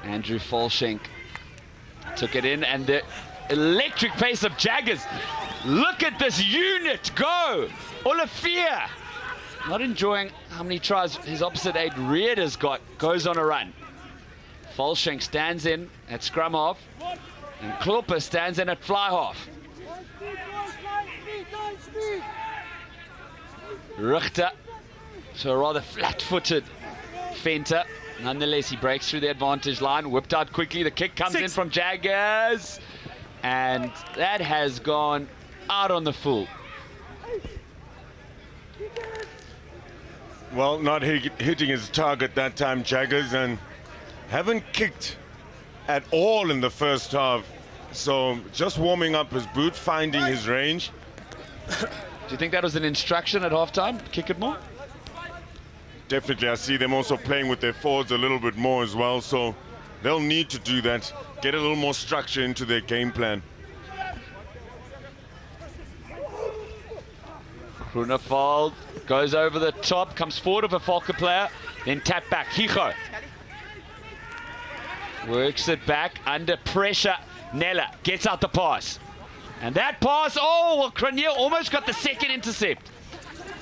Andrew Falshank took it in, and the electric pace of Jaggers. Look at this unit go! Olafia, not enjoying how many tries his opposite aid Reeder's got, goes on a run. Falshank stands in at scrum half, and Klopper stands in at fly half. Richter, so a rather flat-footed Venter. Nonetheless, he breaks through the advantage line, whipped out quickly. The kick comes in from Jaggers, and that has gone out on the full. Well, not hitting his target that time, Jaggers, and haven't kicked at all in the first half. So just warming up his boot, finding his range. Do you think that was an instruction at halftime? Kick it more? Definitely, I see them also playing with their forwards a little bit more as well, so they'll need to do that, get a little more structure into their game plan. Grunewald goes over the top, comes forward of a Valke player, then tap back. Hijo works it back under pressure. Nella gets out the pass. And that pass, oh, well, Cranier almost got the second intercept.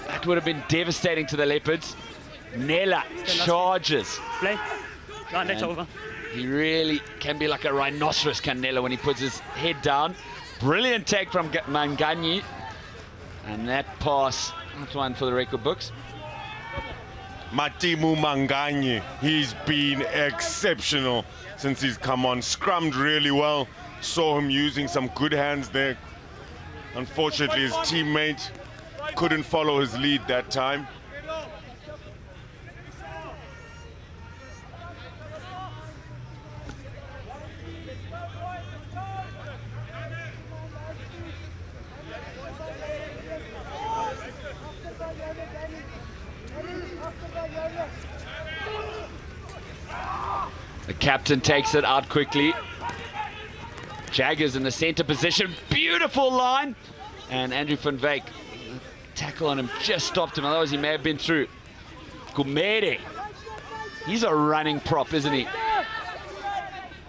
That would have been devastating to the Leopards. Nella charges. Play. Right, that's over. He really can be like a rhinoceros, Canella, when he puts his head down. Brilliant take from Manganyi. And that pass, that's one for the record books. Matimu Manganyi, he's been exceptional since he's come on. Scrummed really well. Saw him using some good hands there. Unfortunately, his teammate couldn't follow his lead that time. The captain takes it out quickly. Jaggers in the center position. Beautiful line. And Andrew van Wyk, tackle on him just stopped him. Otherwise, he may have been through. Gumede. He's a running prop, isn't he?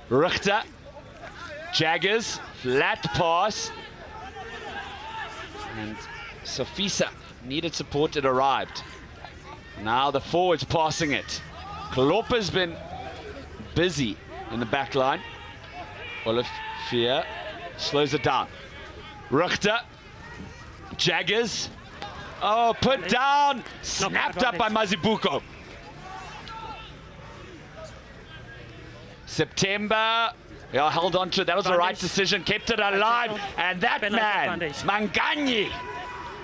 Richter. Jaggers. Flat pass. And Sofisa needed support. It arrived. Now the forwards passing it. Klopper's been busy in the back line. Olafia slows it down. Richter. Jaggers. Oh, put down. Snapped up by Mazibuko. September. Yeah, held on to it. That was the right decision. Kept it alive. And that man, Manganyi,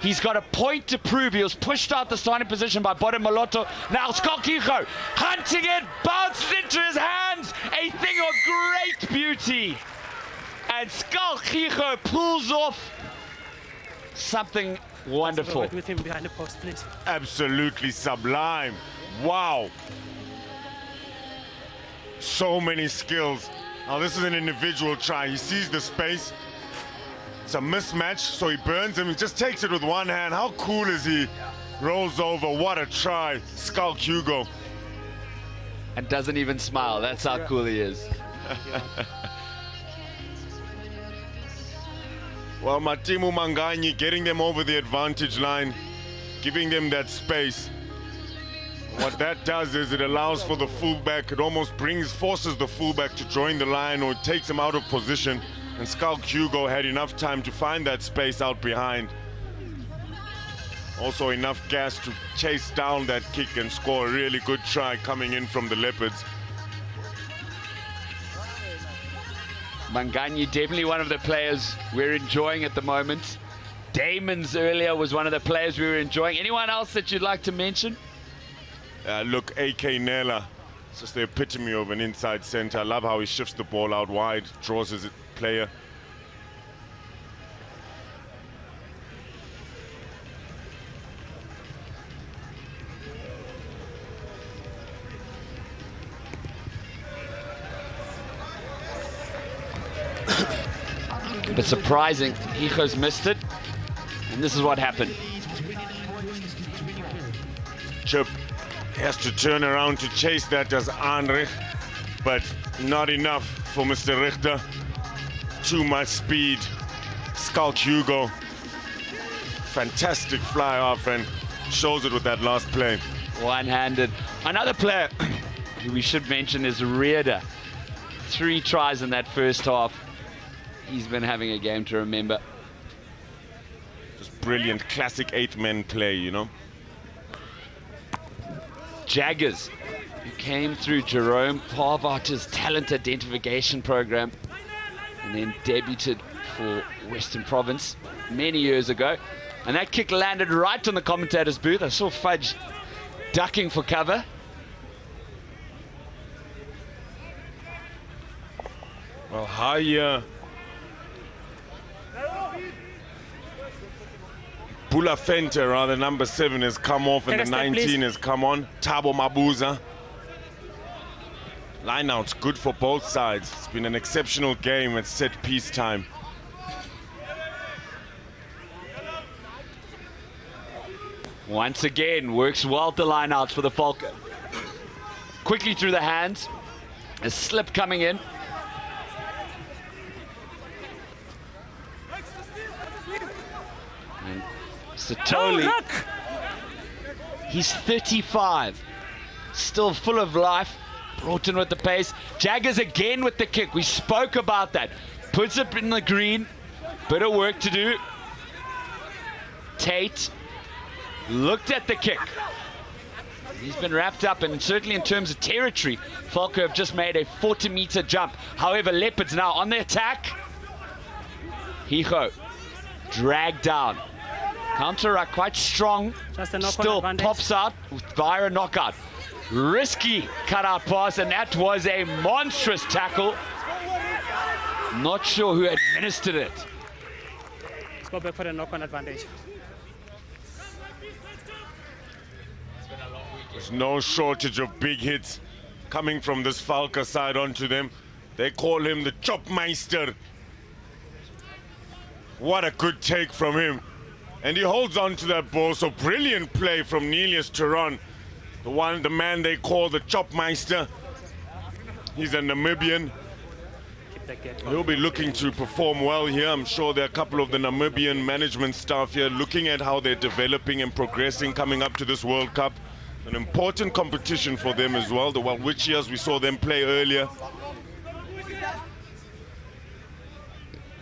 he's got a point to prove. He was pushed out the starting position by Bode Maloto. Now Skalkicho hunting it, bounces into his hands. A thing of great beauty. And Skalkicho pulls off something wonderful. With him behind the post, please. Absolutely sublime. Wow. So many skills. Now this is an individual try. He sees the space. It's a mismatch, so he burns him. He just takes it with one hand. How cool is he? Rolls over. What a try. Skulk Hugo. And doesn't even smile. That's how cool he is. Well, Matimu Manganyi getting them over the advantage line, giving them that space. What that does is it allows for the fullback. It almost forces the fullback to join the line, or it takes him out of position. And Skulk Hugo had enough time to find that space out behind. Also enough gas to chase down that kick and score a really good try coming in from the Leopards. Manganyi, definitely one of the players we're enjoying at the moment. Damon's earlier was one of the players we were enjoying. Anyone else that you'd like to mention? Look, AK Nella, it's just the epitome of an inside center. I love how he shifts the ball out wide, draws his player. But surprising, Hicho's missed it, and this is what happened. Chip has to turn around to chase that as Heinrich, but not enough for Mr. Richter. Too much speed. Skulk Hugo. Fantastic fly off and shows it with that last play. One-handed. Another player who we should mention is Reeder. 3 tries in that first half. He's been having a game to remember. Just brilliant, classic 8-man play, you know. Jaggers, who came through Jerome Parvarter's talent identification program and then debuted for Western Province many years ago. And that kick landed right on the commentator's booth. I saw Fudge ducking for cover. Well, Haya Bulafente, rather, number 7 has come off and the 19 has come on. Thabo Mabuza. Lineout's good for both sides. It's been an exceptional game at set piece time. Once again, works well the lineouts for the Falcon. Quickly through the hands. A slip coming in. And Satoli, he's 35, still full of life, brought in with the pace. Jaggers again with the kick, we spoke about that. Puts it in the green, bit of work to do. Tate looked at the kick. He's been wrapped up, and certainly in terms of territory, Falco have just made a 40-meter jump. However, Leopards now on the attack. Hicho dragged down. Counter ruck quite strong. Still pops out via a knockout. Risky cut-out pass, and that was a monstrous tackle. Not sure who administered it. Let's go back for the knock-on advantage. There's no shortage of big hits coming from this Falca side onto them. They call him the Chopmeister. What a good take from him. And he holds on to that ball. So brilliant play from Nelius Turon. The man they call the Chopmeister. He's a Namibian. He'll be looking to perform well here. I'm sure there are a couple of the Namibian management staff here looking at how they're developing and progressing coming up to this World Cup. An important competition for them as well. The Walwichias, we saw them play earlier.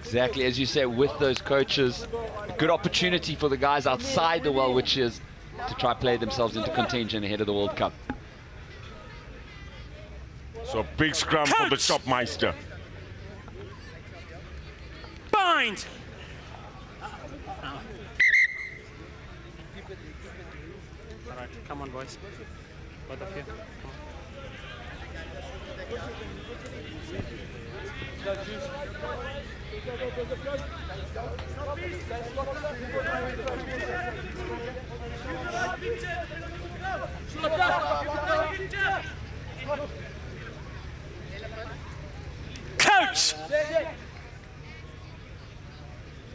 Exactly, as you say, with those coaches, a good opportunity for the guys outside the Walwichias to try play themselves into contention ahead of the World Cup. So big scrum for the Chopmeister. Bind! All right, come on, boys. Both of you. Coach!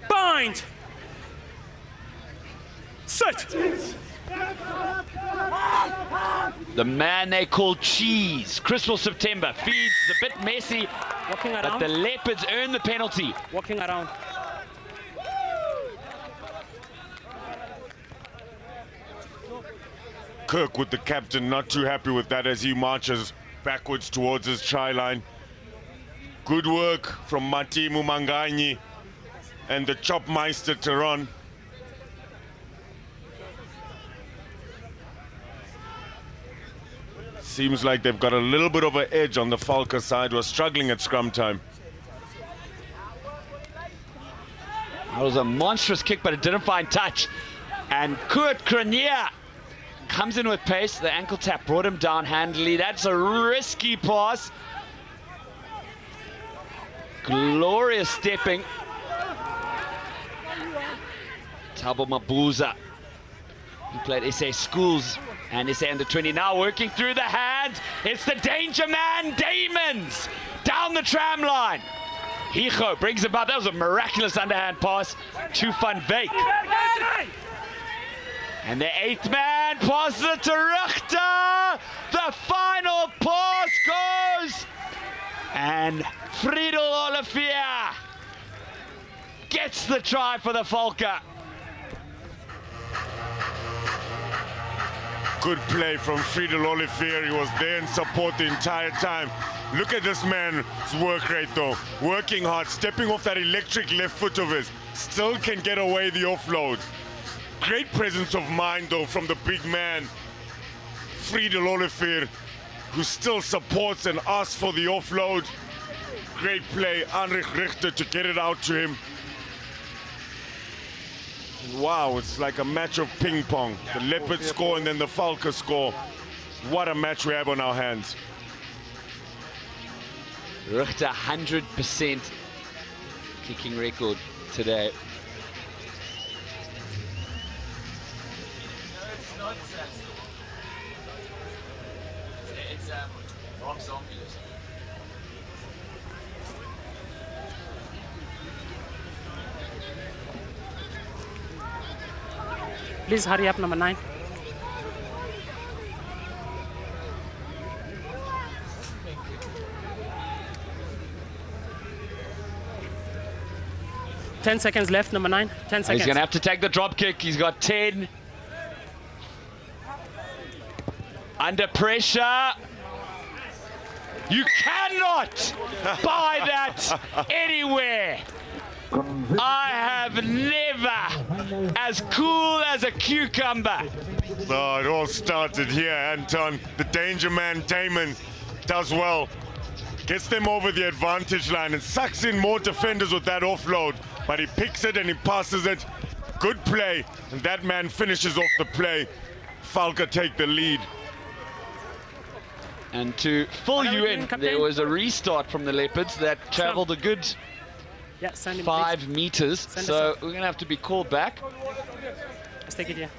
Bind! Sit! The man they call Cheese, Crystal September, feeds a bit messy, Walking but around. the Leopards earn the penalty. Walking around. Kirk with the captain, not too happy with that as he marches backwards towards his try line. Good work from Matimu Manganyi and the Chopmeister Turon. Seems like they've got a little bit of an edge on the Falca side. We're struggling at scrum time. That was a monstrous kick, but it didn't find touch. And Kurt Kronier comes in with pace. The ankle tap brought him down handily. That's a risky pass. Glorious stepping. Thabo Mabuza, he played SA Schools and SA Under 20. Now working through the hand. It's the danger man, Damons, down the tram line. Hijo brings him up. That was a miraculous underhand pass to Van Wyk. And the 8th man passes it to Richter. The final pass goes. And Friedel Olivier gets the try for the Valke. Good play from Friedel Olivier. He was there in support the entire time. Look at this man's work rate though. Working hard, stepping off that electric left foot of his. Still can get away the offload. Great presence of mind though from the big man, Friedel Olivier, who still supports and asks for the offload. Great play, Heinrich Richter to get it out to him. Wow, it's like a match of ping pong. The Leopards score and then the Valke score. What a match we have on our hands. Richter 100% kicking record today. Please hurry up, number 9. Ten seconds left, number 9. 10 seconds. He's going to have to take the drop kick. He's got 10. Under pressure. You cannot buy that anywhere. I have never as cool as a cucumber. Oh, it all started here, Anton. The danger man, Damon, does well. Gets them over the advantage line and sucks in more defenders with that offload. But he picks it and he passes it. Good play. And that man finishes off the play. Valke take the lead. And to fill you in, there was a restart from the Leopards that traveled a good 5 meters. So we're going to have to be called back. Let's take it here.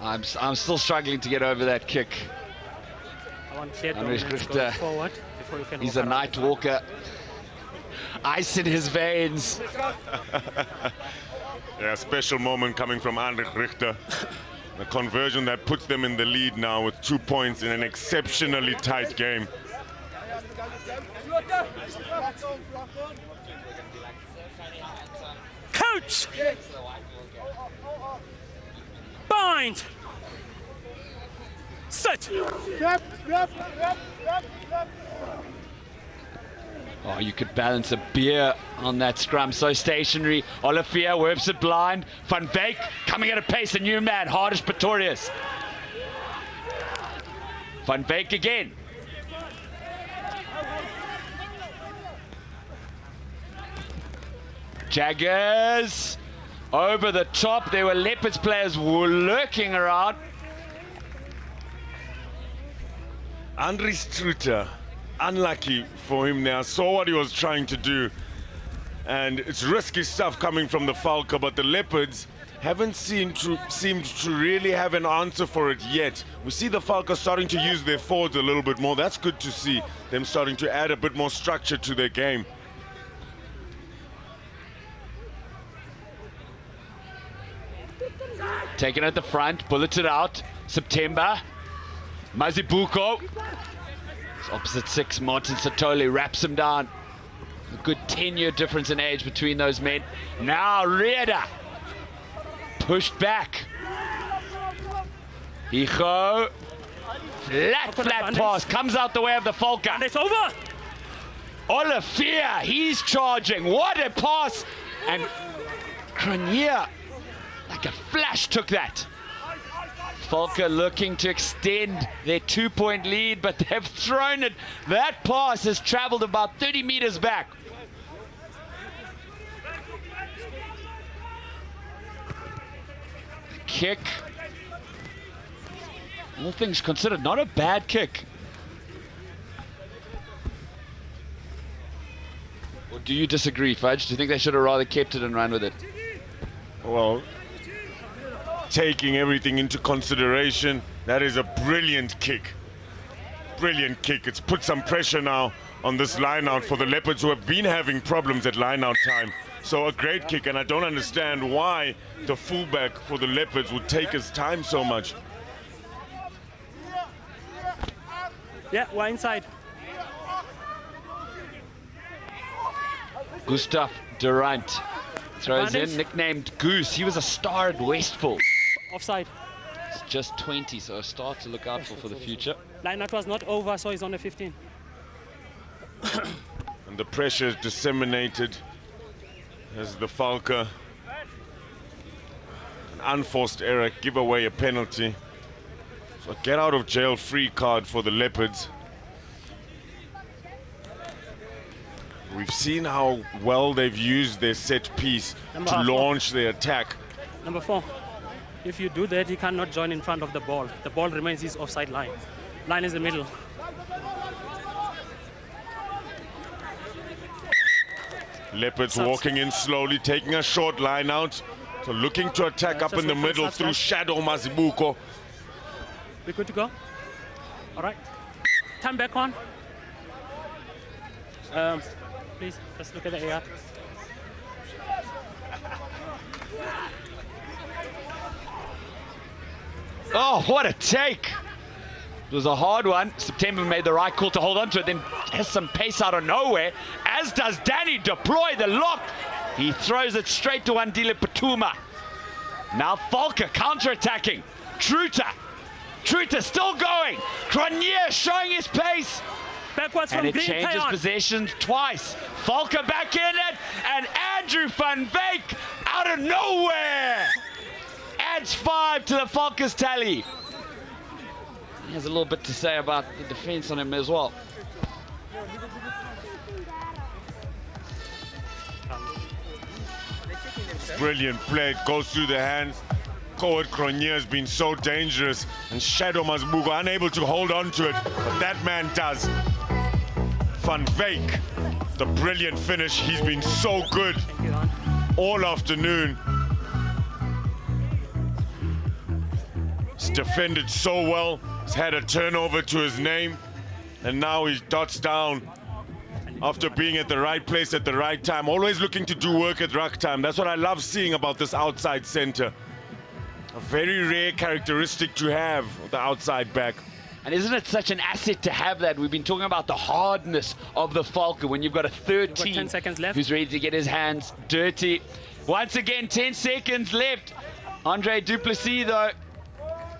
I'm still struggling to get over that kick. I want clear Heinrich dominance Richter, going forward before you can he's walk a around. night walker. Ice in his veins. Yeah, special moment coming from Heinrich Richter. A conversion that puts them in the lead now with 2 points in an exceptionally tight game. Coach! Bind! Sit! Oh, you could balance a beer on that scrum. So stationary. Olivier whips it blind. Van Wyk coming at a pace. A new man. Hardest Pretorius. Van Wyk again. Jaggers over the top. There were Leopards players lurking around. Andri Struter, unlucky for him there. Saw what he was trying to do. And it's risky stuff coming from the Valke, but the Leopards haven't seemed to really have an answer for it yet. We see the Valke starting to use their forwards a little bit more. That's good to see them starting to add a bit more structure to their game. Taken at the front, bulleted out. September. Mazibuko. Opposite 6, Martin Satole wraps him down. A good 10-year difference in age between those men. Now Reda. Pushed back. Hijo. Flat pass. Comes out the way of the Valke. And it's over! Olivier, he's charging. What a pass. And Cronier, like a flash, took that. Valke looking to extend their 2-point lead, but they've thrown it. That pass has traveled about 30 meters back. kick. All things considered, not a bad kick. Or do you disagree, Fudge? Do you think they should have rather kept it and run with it? Well, taking everything into consideration, that is a brilliant kick. Brilliant kick. It's put some pressure now on this line out for the Leopards, who have been having problems at line out time. So a great kick, and I don't understand why the fullback for the Leopards would take his time so much. Yeah, we're inside. Gustav Durant throws Advantage. in, nicknamed Goose. He was a star at Westfall. Offside. It's just 20, so a star to look out for the future. Line out was not over, so he's on the 15. And the pressure is disseminated as the Valke, an unforced error, give away a penalty. So get out of jail free card for the Leopards. We've seen how well they've used their set piece Number to 4. launch their attack. Number 4. If you do that, he cannot join in front of the ball. The ball remains his offside line. Line is the middle. Leopards Subs. walking in slowly, taking a short line out. So looking to attack up just in the wait for the middle subs, through guys. Shadow Mazibuko. We good to go? All right. Time back on. Please, just look at the AR. Oh, what a take! It was a hard one. September made the right call to hold on to it, then has some pace out of nowhere, as does Danny Deploy, the lock. He throws it straight to Andile Patuma. Now Valke counter-attacking. Truter still going. Cronier showing his pace. Backwards And from it Green changes Payon. possession twice. Valke back in it, and Andrew van Veek out of nowhere adds 5 to the Valke's tally. He has a little bit to say about the defense on him as well. Brilliant play, it goes through the hands. Coed Cronier has been so dangerous, and Shadow Mazibuko unable to hold on to it, but that man does. Van Veek, the brilliant finish. He's been so good Thank you, Ron. all afternoon. He's defended so well. He's had a turnover to his name, and now he dots down after being at the right place at the right time. Always looking to do work at ruck time. That's what I love seeing about this outside center. A very rare characteristic to have, the outside back. And isn't it such an asset to have that? We've been talking about the hardness of the Valke when you've got a 13 10 seconds left. who's ready to get his hands dirty. Once again, 10 seconds left. Andre Duplessis, though,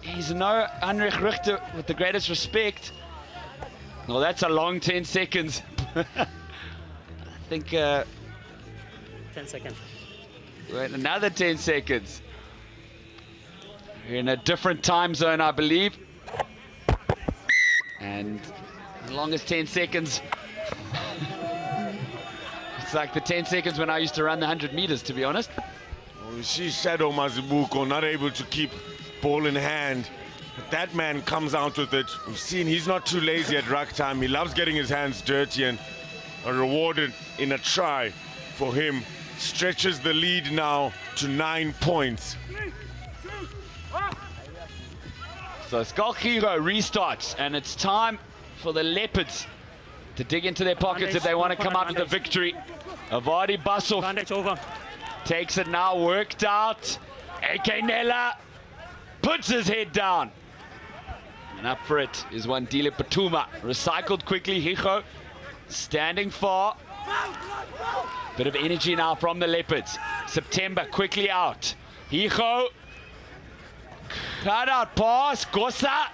he's no Heinrich Richter with the greatest respect. Well, that's a long 10 seconds. I think 10 seconds. wait, another 10 seconds. We're in a different time zone, I believe. And as long as 10 seconds. It's like the 10 seconds when I used to run the 100 meters, to be honest. Well, we see Shadow Mazibuko not able to keep ball in hand. But that man comes out with it. We've seen he's not too lazy at ruck time. He loves getting his hands dirty, and are rewarded in a try for him. Stretches the lead now to 9 points. So Skalkiro restarts, and it's time for the Leopards to dig into their pockets if they want to come out with a victory. Avadi Basov Advantage over. takes it now, worked out. AK Nella puts his head down. And up for it is one Dile Patuma. Recycled quickly, Hijo standing far. Bit of energy now from the Leopards. September quickly out. Hijo. Cut out pass. Gossa.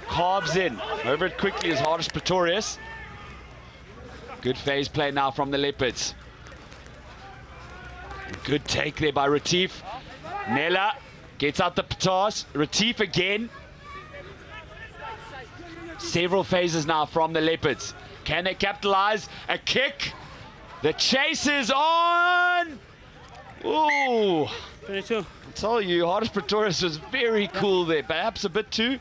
Carves in. Over it quickly is Hardest Pretorius. Good phase play now from the Leopards. Good take there by Retief. Nella gets out the patas. Retief again. Several phases now from the Leopards. Can they capitalize? A kick. The chase is on. Ooh. 22. I tell you, Hardest Pretorius was very cool there. Perhaps a bit too.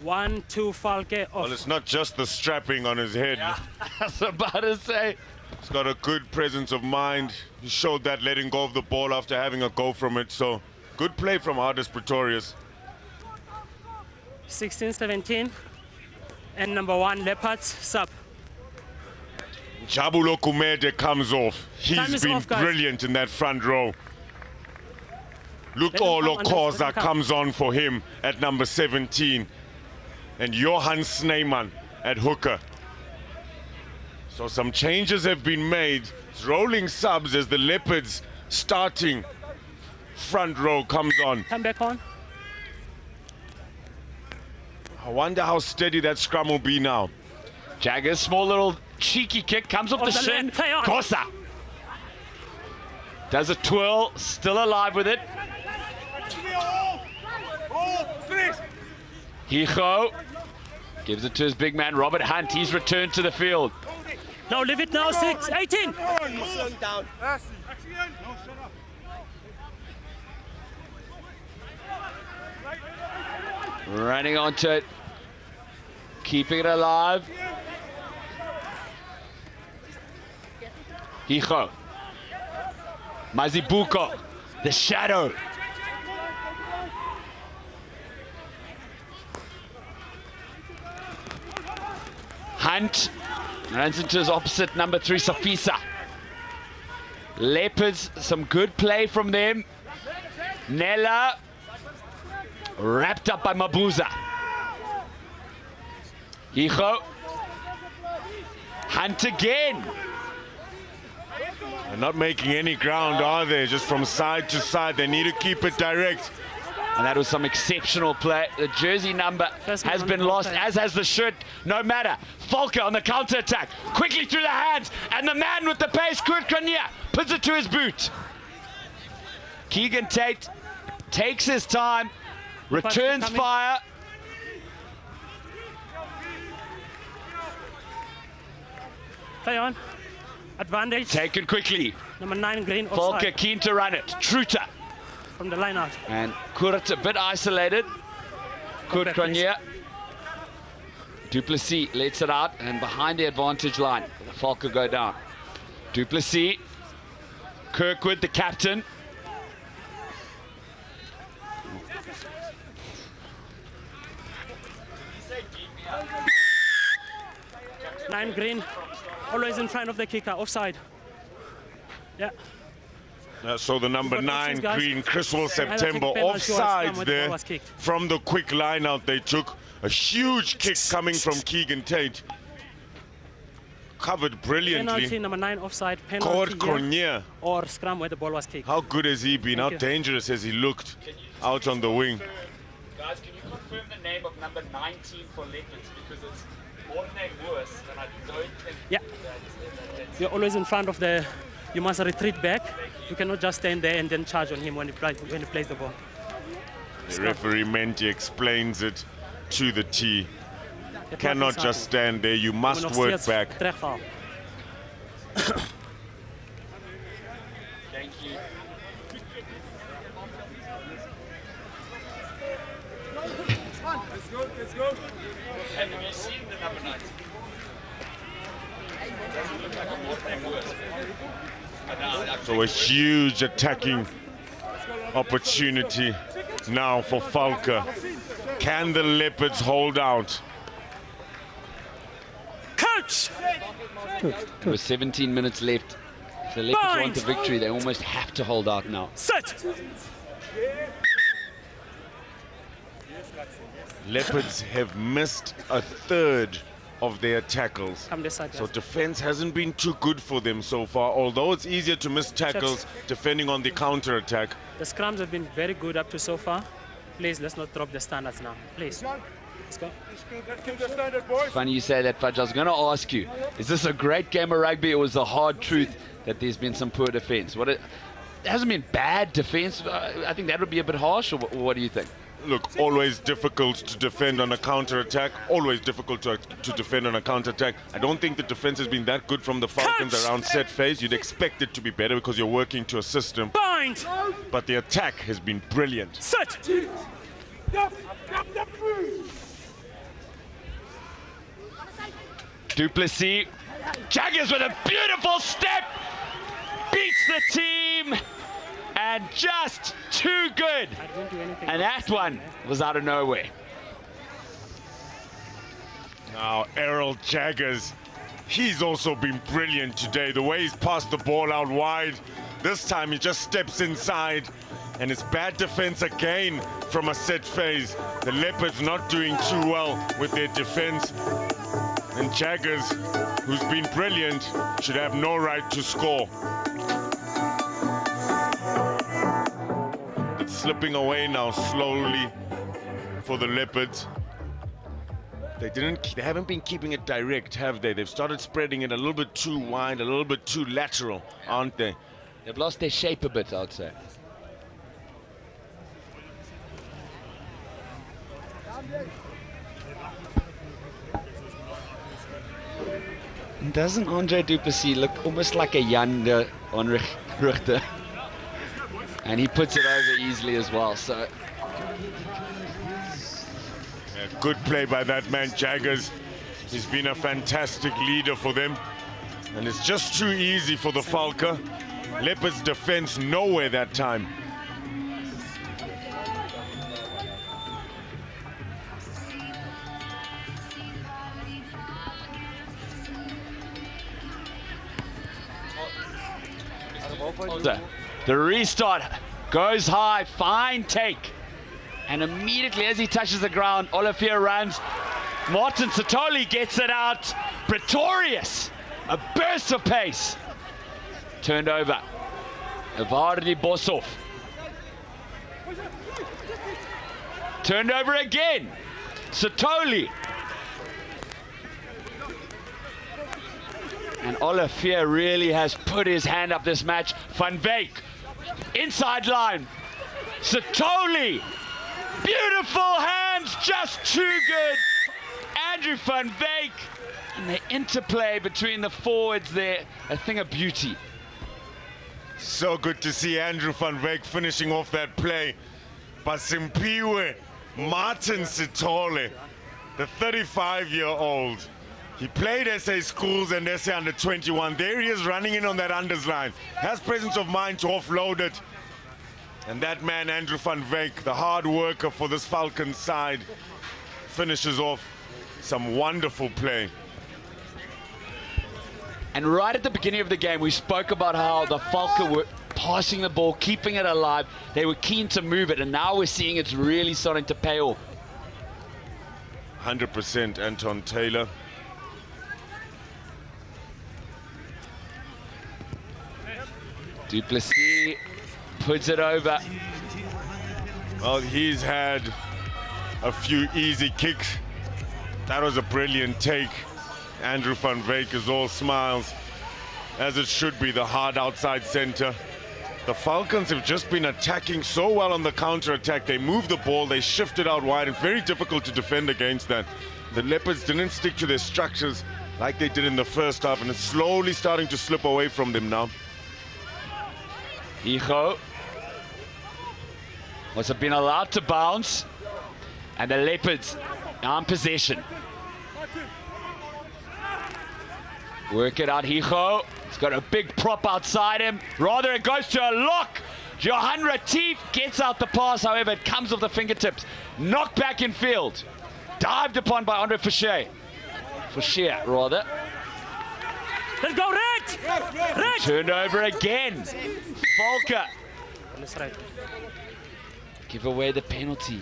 1-2 Valke off. Well, it's not just the strapping on his head. I was about to say. He's got a good presence of mind. He showed that letting go of the ball after having a go from it. So, good play from Hardest Pretorius. 16-17. And number 1 Leopards sub. Jabulo Kumede comes off. Time He's is been off, guys. brilliant in that front row. Let him come, Lukolo Anders, let him Koza come. comes on for him at number 17. And Johan Sneeman at hooker. So some changes have been made. It's rolling subs as the Leopards starting front row comes on. Come back on. I wonder how steady that scrum will be now. Jaggers, small little cheeky kick, comes off the the shin. left, play on. Kosa does a twirl, still alive with it. Hijo gives it to his big man, Robert Hunt. He's returned to the field. Now leave it now, 6-18. Running onto it, keeping it alive. Hijo, Mazibuko, the shadow. Hunt runs into his opposite, number 3, Safisa. Leopards, some good play from them. Nella, wrapped up by Mabuza. Hijo. Hunt again. They're not making any ground, are they? Just from side to side. They need to keep it direct. And that was some exceptional play. The jersey number First has man been on the lost, play. as has the shirt. No matter. Valke on the counter-attack. Quickly through the hands. And the man with the pace, Kurt Krania, puts it to his boot. Keegan Tate takes his time, returns coming. fire. Play on. Advantage. Taken quickly. Number 9 Green Valke offside keen to run it. Truter. from the line out. And Kurt a bit isolated. Kurt back, please. Krania. Duplessis lets it out and behind the advantage line. The Valke go down. Duplessis. Kirkwood, the captain. Nine Green, always in front of the kicker, offside. Yeah. So the number Good 9 actions, guys. Green, Criswell I think September, penalty was scrum offsides when the ball there was kicked. from the quick line out they took. A huge kick coming from Keegan Tate. Covered Penalty brilliantly. number 9 offside, Kurt penalty here, Cornier. or scrum where the ball was kicked. How good has he been? How Thank you. dangerous has he looked out on the wing? Guys, can you confirm the name of number 19 for Leopards? Because it's more name worse, and I don't think Yeah. You're always in front of the, you must retreat back. You cannot just stand there and then charge on him when he plays the ball. The referee Menti explains it to the T. Dit Cannot maak just nie saak stand there. You nie. must Jy moet nog work steeds back. terugval. Thank you. Have you seen the number 19? Doesn't look like a more name worse. So a huge attacking opportunity now for Valke. Can the Leopards hold out? Coach! There were 17 minutes left. If the Leopards want the victory, they almost have to hold out now. Sit! Leopards have missed a third of their tackles. Come this side, So guys. defense hasn't been too good for them so far, although it's easier to miss tackles defending on the counter attack. The scrums have been very good up to so far. Please, let's not drop the standards now. Please. Let's go. Let's keep the standard, boys. Funny you say that, Fudge. I was going to ask you, is this a great game of rugby or is the hard truth that there's been some poor defense? hasn't been bad defense. I think that would be a bit harsh, or what do you think? Look, always difficult to defend on a counter-attack. Always difficult to defend on a counter-attack. I don't think the defense has been that good from the Falcons around set phase. You'd expect it to be better because you're working to a system. Bind! But the attack has been brilliant. Sit! Duplessis. Jaggers with a beautiful step. Beats the team. And just too good. I didn't do anything. And that one was out of nowhere. Now, Errol Jaggers, he's also been brilliant today. The way he's passed the ball out wide. This time he just steps inside. And it's bad defense again from a set phase. The Leopards not doing too well with their defense. And Jaggers, who's been brilliant, should have no right to score. It's slipping away now slowly for the Leopards. They haven't been keeping it direct, have they? They've started spreading it a little bit too wide, a little bit too lateral, aren't they? They've lost their shape a bit, I'd say. Doesn't Andre Duplessis look almost like a Jan de Onrichter? And he puts it over easily as well, so... Yeah, good play by that man, Jaggers. He's been a fantastic leader for them. And it's just too easy for the Falke. Leopards defense nowhere that time. The restart goes high, fine take. And immediately as he touches the ground, Olivier runs. Martin Satoli gets it out. Pretorius, a burst of pace. Turned over. Vardy Bosov. Turned over again. Satoli. And Olivier really has put his hand up this match. Van Valke, inside line. Satoli, beautiful hands, just too good. Andrew Van Valke, and the interplay between the forwards there, a thing of beauty. So good to see Andrew Van Valke finishing off that play. Basimpiwe, Martin Sithole, the 35-year-old. He played SA Schools and SA Under 21. There he is running in on that unders line. Has presence of mind to offload it. And that man, Andrew Van Valke, the hard worker for this Falcon side, finishes off some wonderful play. And right at the beginning of the game, we spoke about how the Falke were passing the ball, keeping it alive. They were keen to move it, and now we're seeing it's really starting to pay off. 100% Anton Taylor. Duplessis puts it over. Well, he's had a few easy kicks. That was a brilliant take. Andrew Van Valke is all smiles, as it should be, the hard outside center. The Falcons have just been attacking so well on the counter-attack. They move the ball, they shift it out wide. It's very difficult to defend against that. The Leopards didn't stick to their structures like they did in the first half, and it's slowly starting to slip away from them now. Hijo was been allowed to bounce, and the Leopards are in possession. Work it out, Hijo. He's got a big prop outside him. Rather, it goes to a lock. Johan Retief gets out the pass, however, it comes off the fingertips. Knocked back in field. Dived upon by Andre Fouché. Fouché, rather. Let's go, Red! Red! Turned over again. Valke. Let's right. Give away the penalty.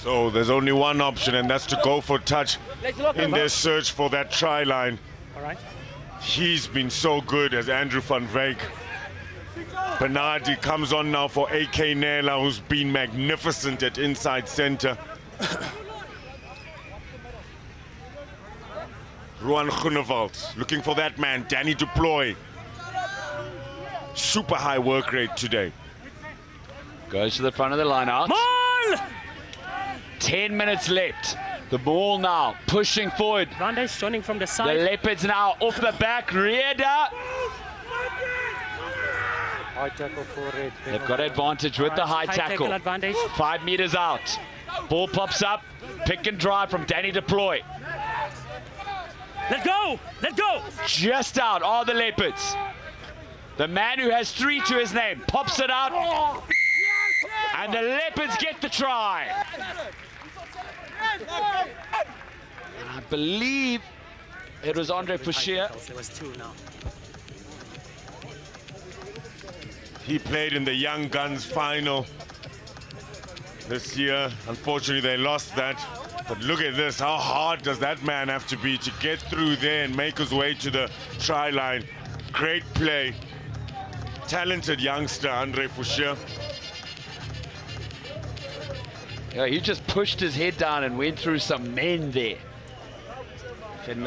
So there's only one option, and that's to go for touch in their search for that try line. All right. He's been so good as Andrew Van Valke. Bernardi comes on now for AK Nela, who's been magnificent at inside center. Ruan Groenewald looking for that man, Danny Deploy. Super high work rate today. Goes to the front of the line out. Ball! 10 minutes left. The ball now pushing forward. Van Dijk's joining from the The side. Leopards now off the back. Reader. High tackle for red. They've got advantage with the high tackle. advantage. 5 meters out. Ball pops up. Pick and drive from Danny Deploy. Let go! Let go! Just out are the Leopards. The man who has 3 to his name pops it out. And the Leopards get the try. And I believe it was Andre Fouchier. There was 2 now. He played in the Young Guns final this year. Unfortunately, they lost that. But look at this. How hard does that man have to be to get through there and make his way to the try line? Great play. Talented youngster, Andre Fouchier. Yeah, he just pushed his head down and went through some men there. And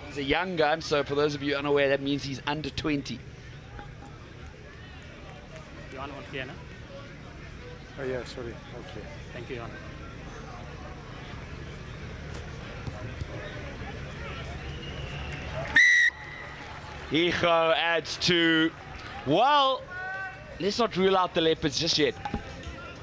he's a young gun, so for those of you unaware, that means he's under 20. You want one here, no? Oh yeah, sorry. Okay. Thank you, Johan. Hijo adds 2. Well, let's not rule out the Leopards just yet.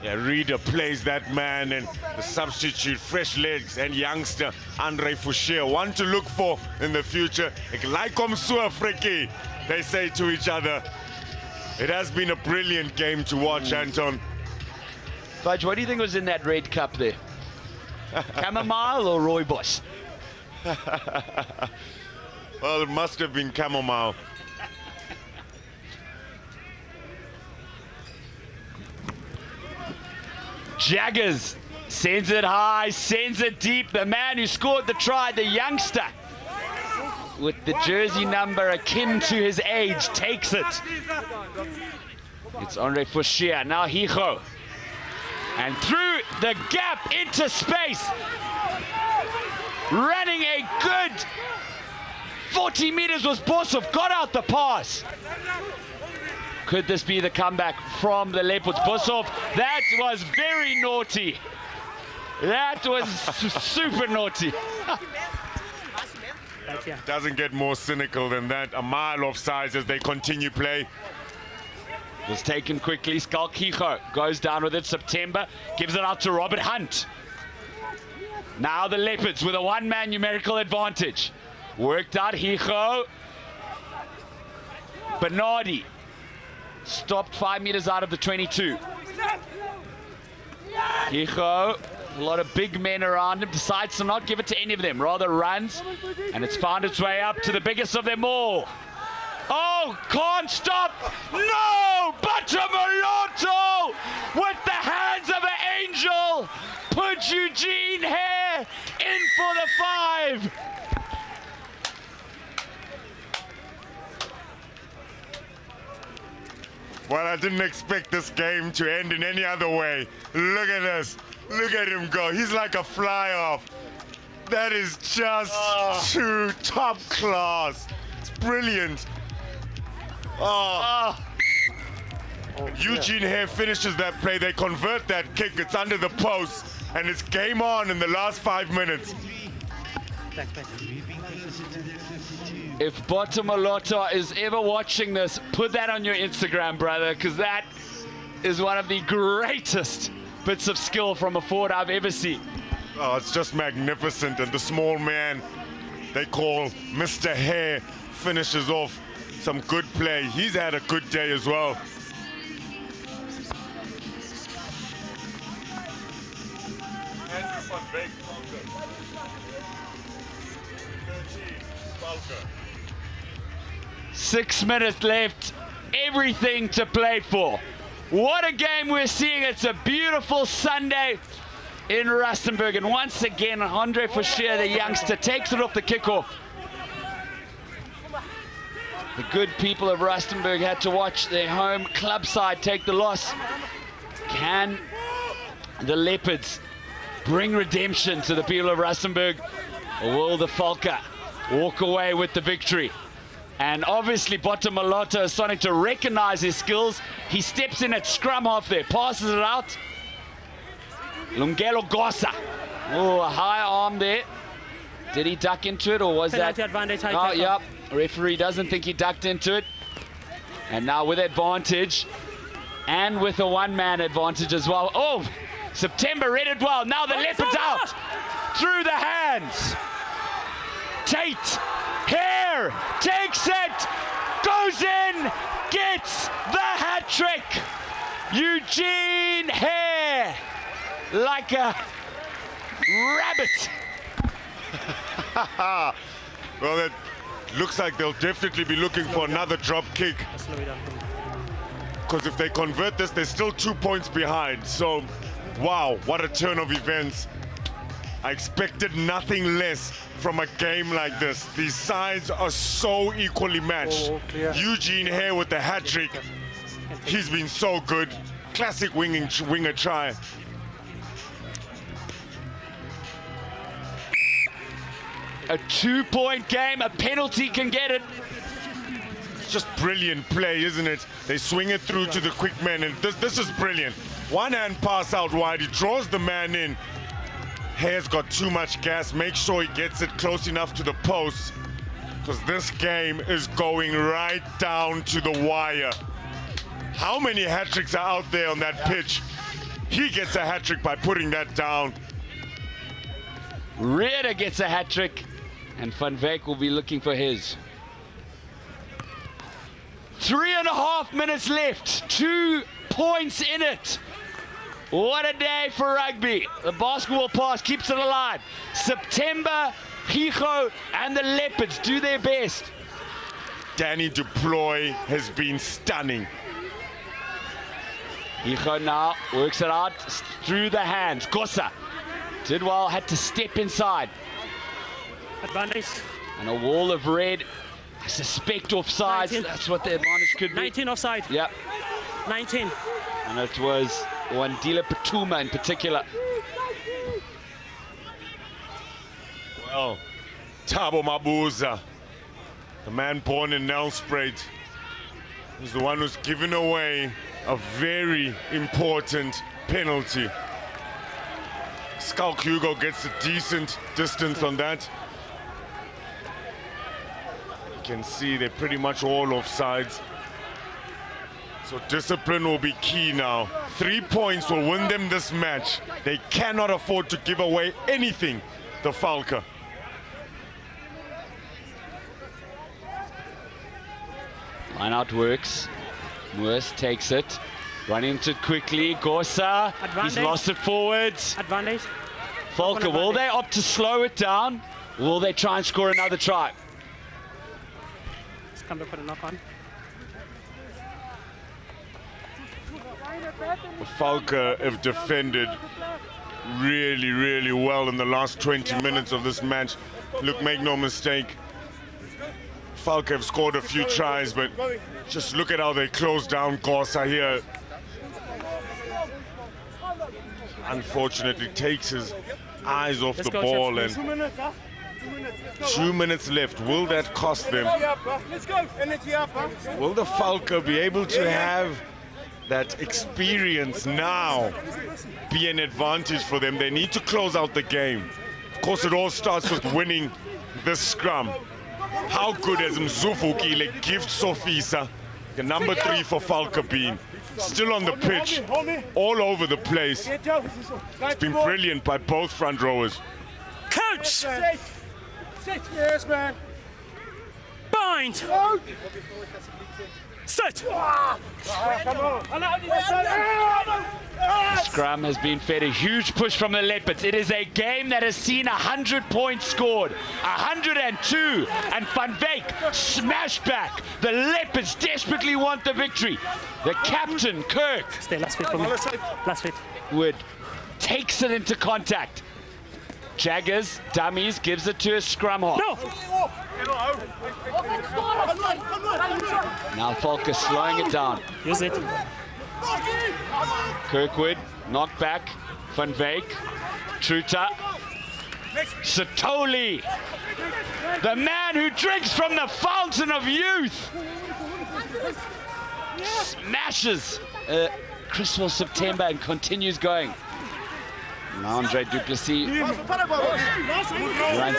Yeah, Reader plays that man, and the substitute, fresh legs, and youngster Andre Fouchier. One to look for in the future. Like Freki, they say to each other. It has been a brilliant game to watch, Anton. Fudge, what do you think was in that red cup there? Chamomile or rooibos? Well, it must have been chamomile. Jaggers sends it high, sends it deep. The man who scored the try, the youngster, with the jersey number akin to his age, takes it. It's Andre Fouchier, now Hijo. And through the gap into space, running a good 40 meters was Bosov, got out the pass. Could this be the comeback from the Leopards? Bosov, that was very naughty. That was super naughty. Doesn't get more cynical than that. A mile offside as they continue play. Was taken quickly. Skalkicho goes down with it. September gives it out to Robert Hunt. Now the Leopards with a one-man numerical advantage. Worked out Hijo. Bernardi stopped 5 meters out of the 22. Hijo, a lot of big men around him, decides to not give it to any of them, rather runs, and it's found its way up to the biggest of them all. Oh, can't stop! No! Batamoloto with the hands of an angel! Put Eugene Hare in for the 5! Well, I didn't expect this game to end in any other way. Look at this. Look at him go. He's like a fly-off. That is just too top class. It's brilliant. Eugene Hare finishes that play. They convert that kick. It's under the post. And it's game on in the last 5 minutes. If Batamoloto is ever watching this, put that on your Instagram, brother, because that is one of the greatest bits of skill from a forward I've ever seen. Oh, it's just magnificent. And the small man they call Mr. Hare finishes off some good play. He's had a good day as well. Andrew van Beek, 13, Valke. 6 minutes left, everything to play for. What a game we're seeing. It's a beautiful Sunday in Rustenburg. And once again, Andre Fouchier, the youngster, takes it off the kickoff. The good people of Rustenburg had to watch their home club side take the loss. Can the Leopards bring redemption to the people of Rustenburg? Or will the Valke walk away with the victory. And obviously Botomaloto is starting to recognize his skills. He steps in at scrum half there, passes it out. Lungelo Gosa. Oh, a high arm there. Did he duck into it, or was Penalty that? advantage, high Oh, tackle. yep. Referee doesn't think he ducked into it. And now with advantage, and with a one-man advantage as well. Oh, September read it well. Now the Leopards out. Through the hands. Tate, Hare, takes it, goes in, gets the hat trick. Eugene Hare, like a rabbit. Well, it looks like they'll definitely be looking for another drop kick. Slow it down. Because if they convert this, they're still 2 points behind. So, wow, what a turn of events. I expected nothing less from a game like this. These sides are so equally matched. Oh, clear. Eugene Hare with the hat trick. He's been so good. Classic winger try. A 2-point game, a penalty can get it. It's just brilliant play, isn't it? They swing it through to the quick man, and this is brilliant. One hand pass out wide, he draws the man in. Hare's got too much gas, make sure he gets it close enough to the post, because this game is going right down to the wire. How many hat tricks are out there on that pitch? He gets a hat trick by putting that down. Reeder gets a hat trick, and Van Wyk will be looking for his. 3.5 minutes left, 2 points in it. What a day for rugby. The basketball pass keeps it alive. September, Pico, and the Leopards do their best. Danny Deploy has been stunning. Pico now works it out through the hands. Gosa did well, had to step inside. Advantage. And a wall of red. I suspect offsides. 19. That's what the advantage could be. 19 offside. Yep. 19. And it was Wandile Patuma in particular. Well, Thabo Mabuza, the man born in Nelspruit, is the one who's given away a very important penalty. Skulk Hugo gets a decent distance on that. You can see they're pretty much all offsides. So discipline will be key now. 3 points will win them this match. They cannot afford to give away anything, the Valke. Line out works. Moers takes it. Running into it quickly. Gosa. He's Advantage. lost it forwards. Advantage. Valke, will they opt to slow it down? Will they try and score another try? Let's come back for the knock on. Valke have defended really, really well in the last 20 minutes of this match. Look, make no mistake, Valke have scored a few tries, but just look at how they close down Gosa here. Unfortunately, takes his eyes off Let's the go, ball, Chaps, and 2 minutes left. Will that cost them? Let's go. Energy up, huh? Will the Valke be able to have that experience now be an advantage for them? They need to close out the game. Of course, it all starts with winning this scrum. How good has Mzufukile gift Sofisa, the number 3 for Valke, been? Still on the pitch, all over the place. It's been brilliant by both front rowers. Coach! Yes, man. Bind! Sit! Scrum has been fed a huge push from the Leopards. It is a game that has seen 100 points scored, 102, and Van Wyk smashed back. The Leopards desperately want the victory. The captain, Kirk Stay last feet for me. Last feet. Wood, takes it into contact. Jaggers, dummies, gives it to a scrum half. No! Now Valke slowing it down. Use it. Kirkwood, knocked back. Van Wyk, Truta. Satoli, the man who drinks from the fountain of youth, smashes Crystal September and continues going. Andre Duplessis runs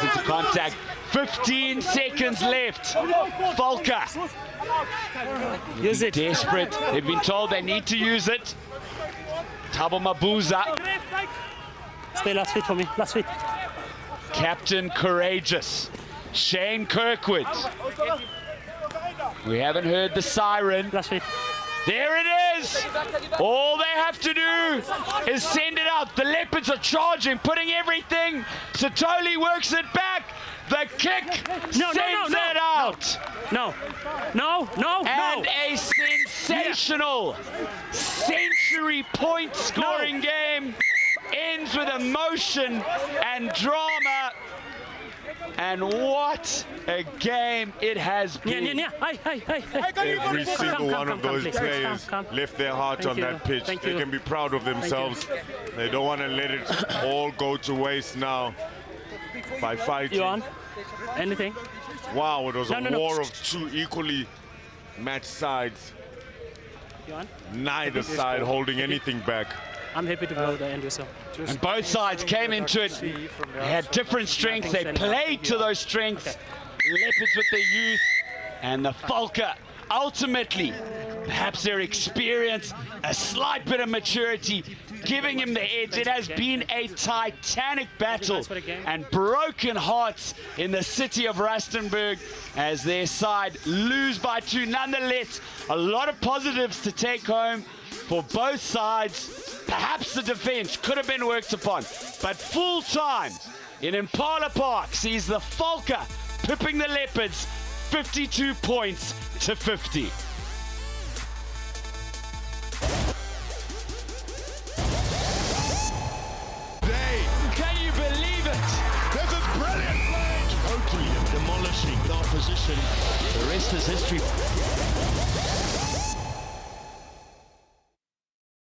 into contact. 15 seconds left. Valke. Use it. Desperate. They've been told they need to use it. Thabo Mabuza. Stay last feet for me. Last feet. Captain Courageous. Shane Kirkwood. We haven't heard the siren. Last feet. There it is. All they have to do is send it out. The Leopards are charging, putting everything. Satoli works it back. The kick sends it out. No. And a sensational century point scoring game ends with emotion and drama. And what a game it has been. Every single one of those players left their heart on that pitch. They can be proud of themselves. They don't want to let it all go to waste now by fighting. You on? Anything? Wow, it was a war of two equally matched sides. You on? Neither side holding anything back. I'm happy to blow the end whistle. And both sides came into it. They had different strengths. They played to those strengths. Leopards with their youth and the Valke ultimately, perhaps their experience, a slight bit of maturity, giving him the edge. It has been a titanic battle and broken hearts in the city of Rustenburg as their side lose by 2. Nonetheless, a lot of positives to take home for both sides. Perhaps the defense could have been worked upon, but full time in Impala Park sees the Valke pipping the Leopards 52 points to 50. Can you believe it? This is brilliant play. Totally demolishing the opposition. The rest is history.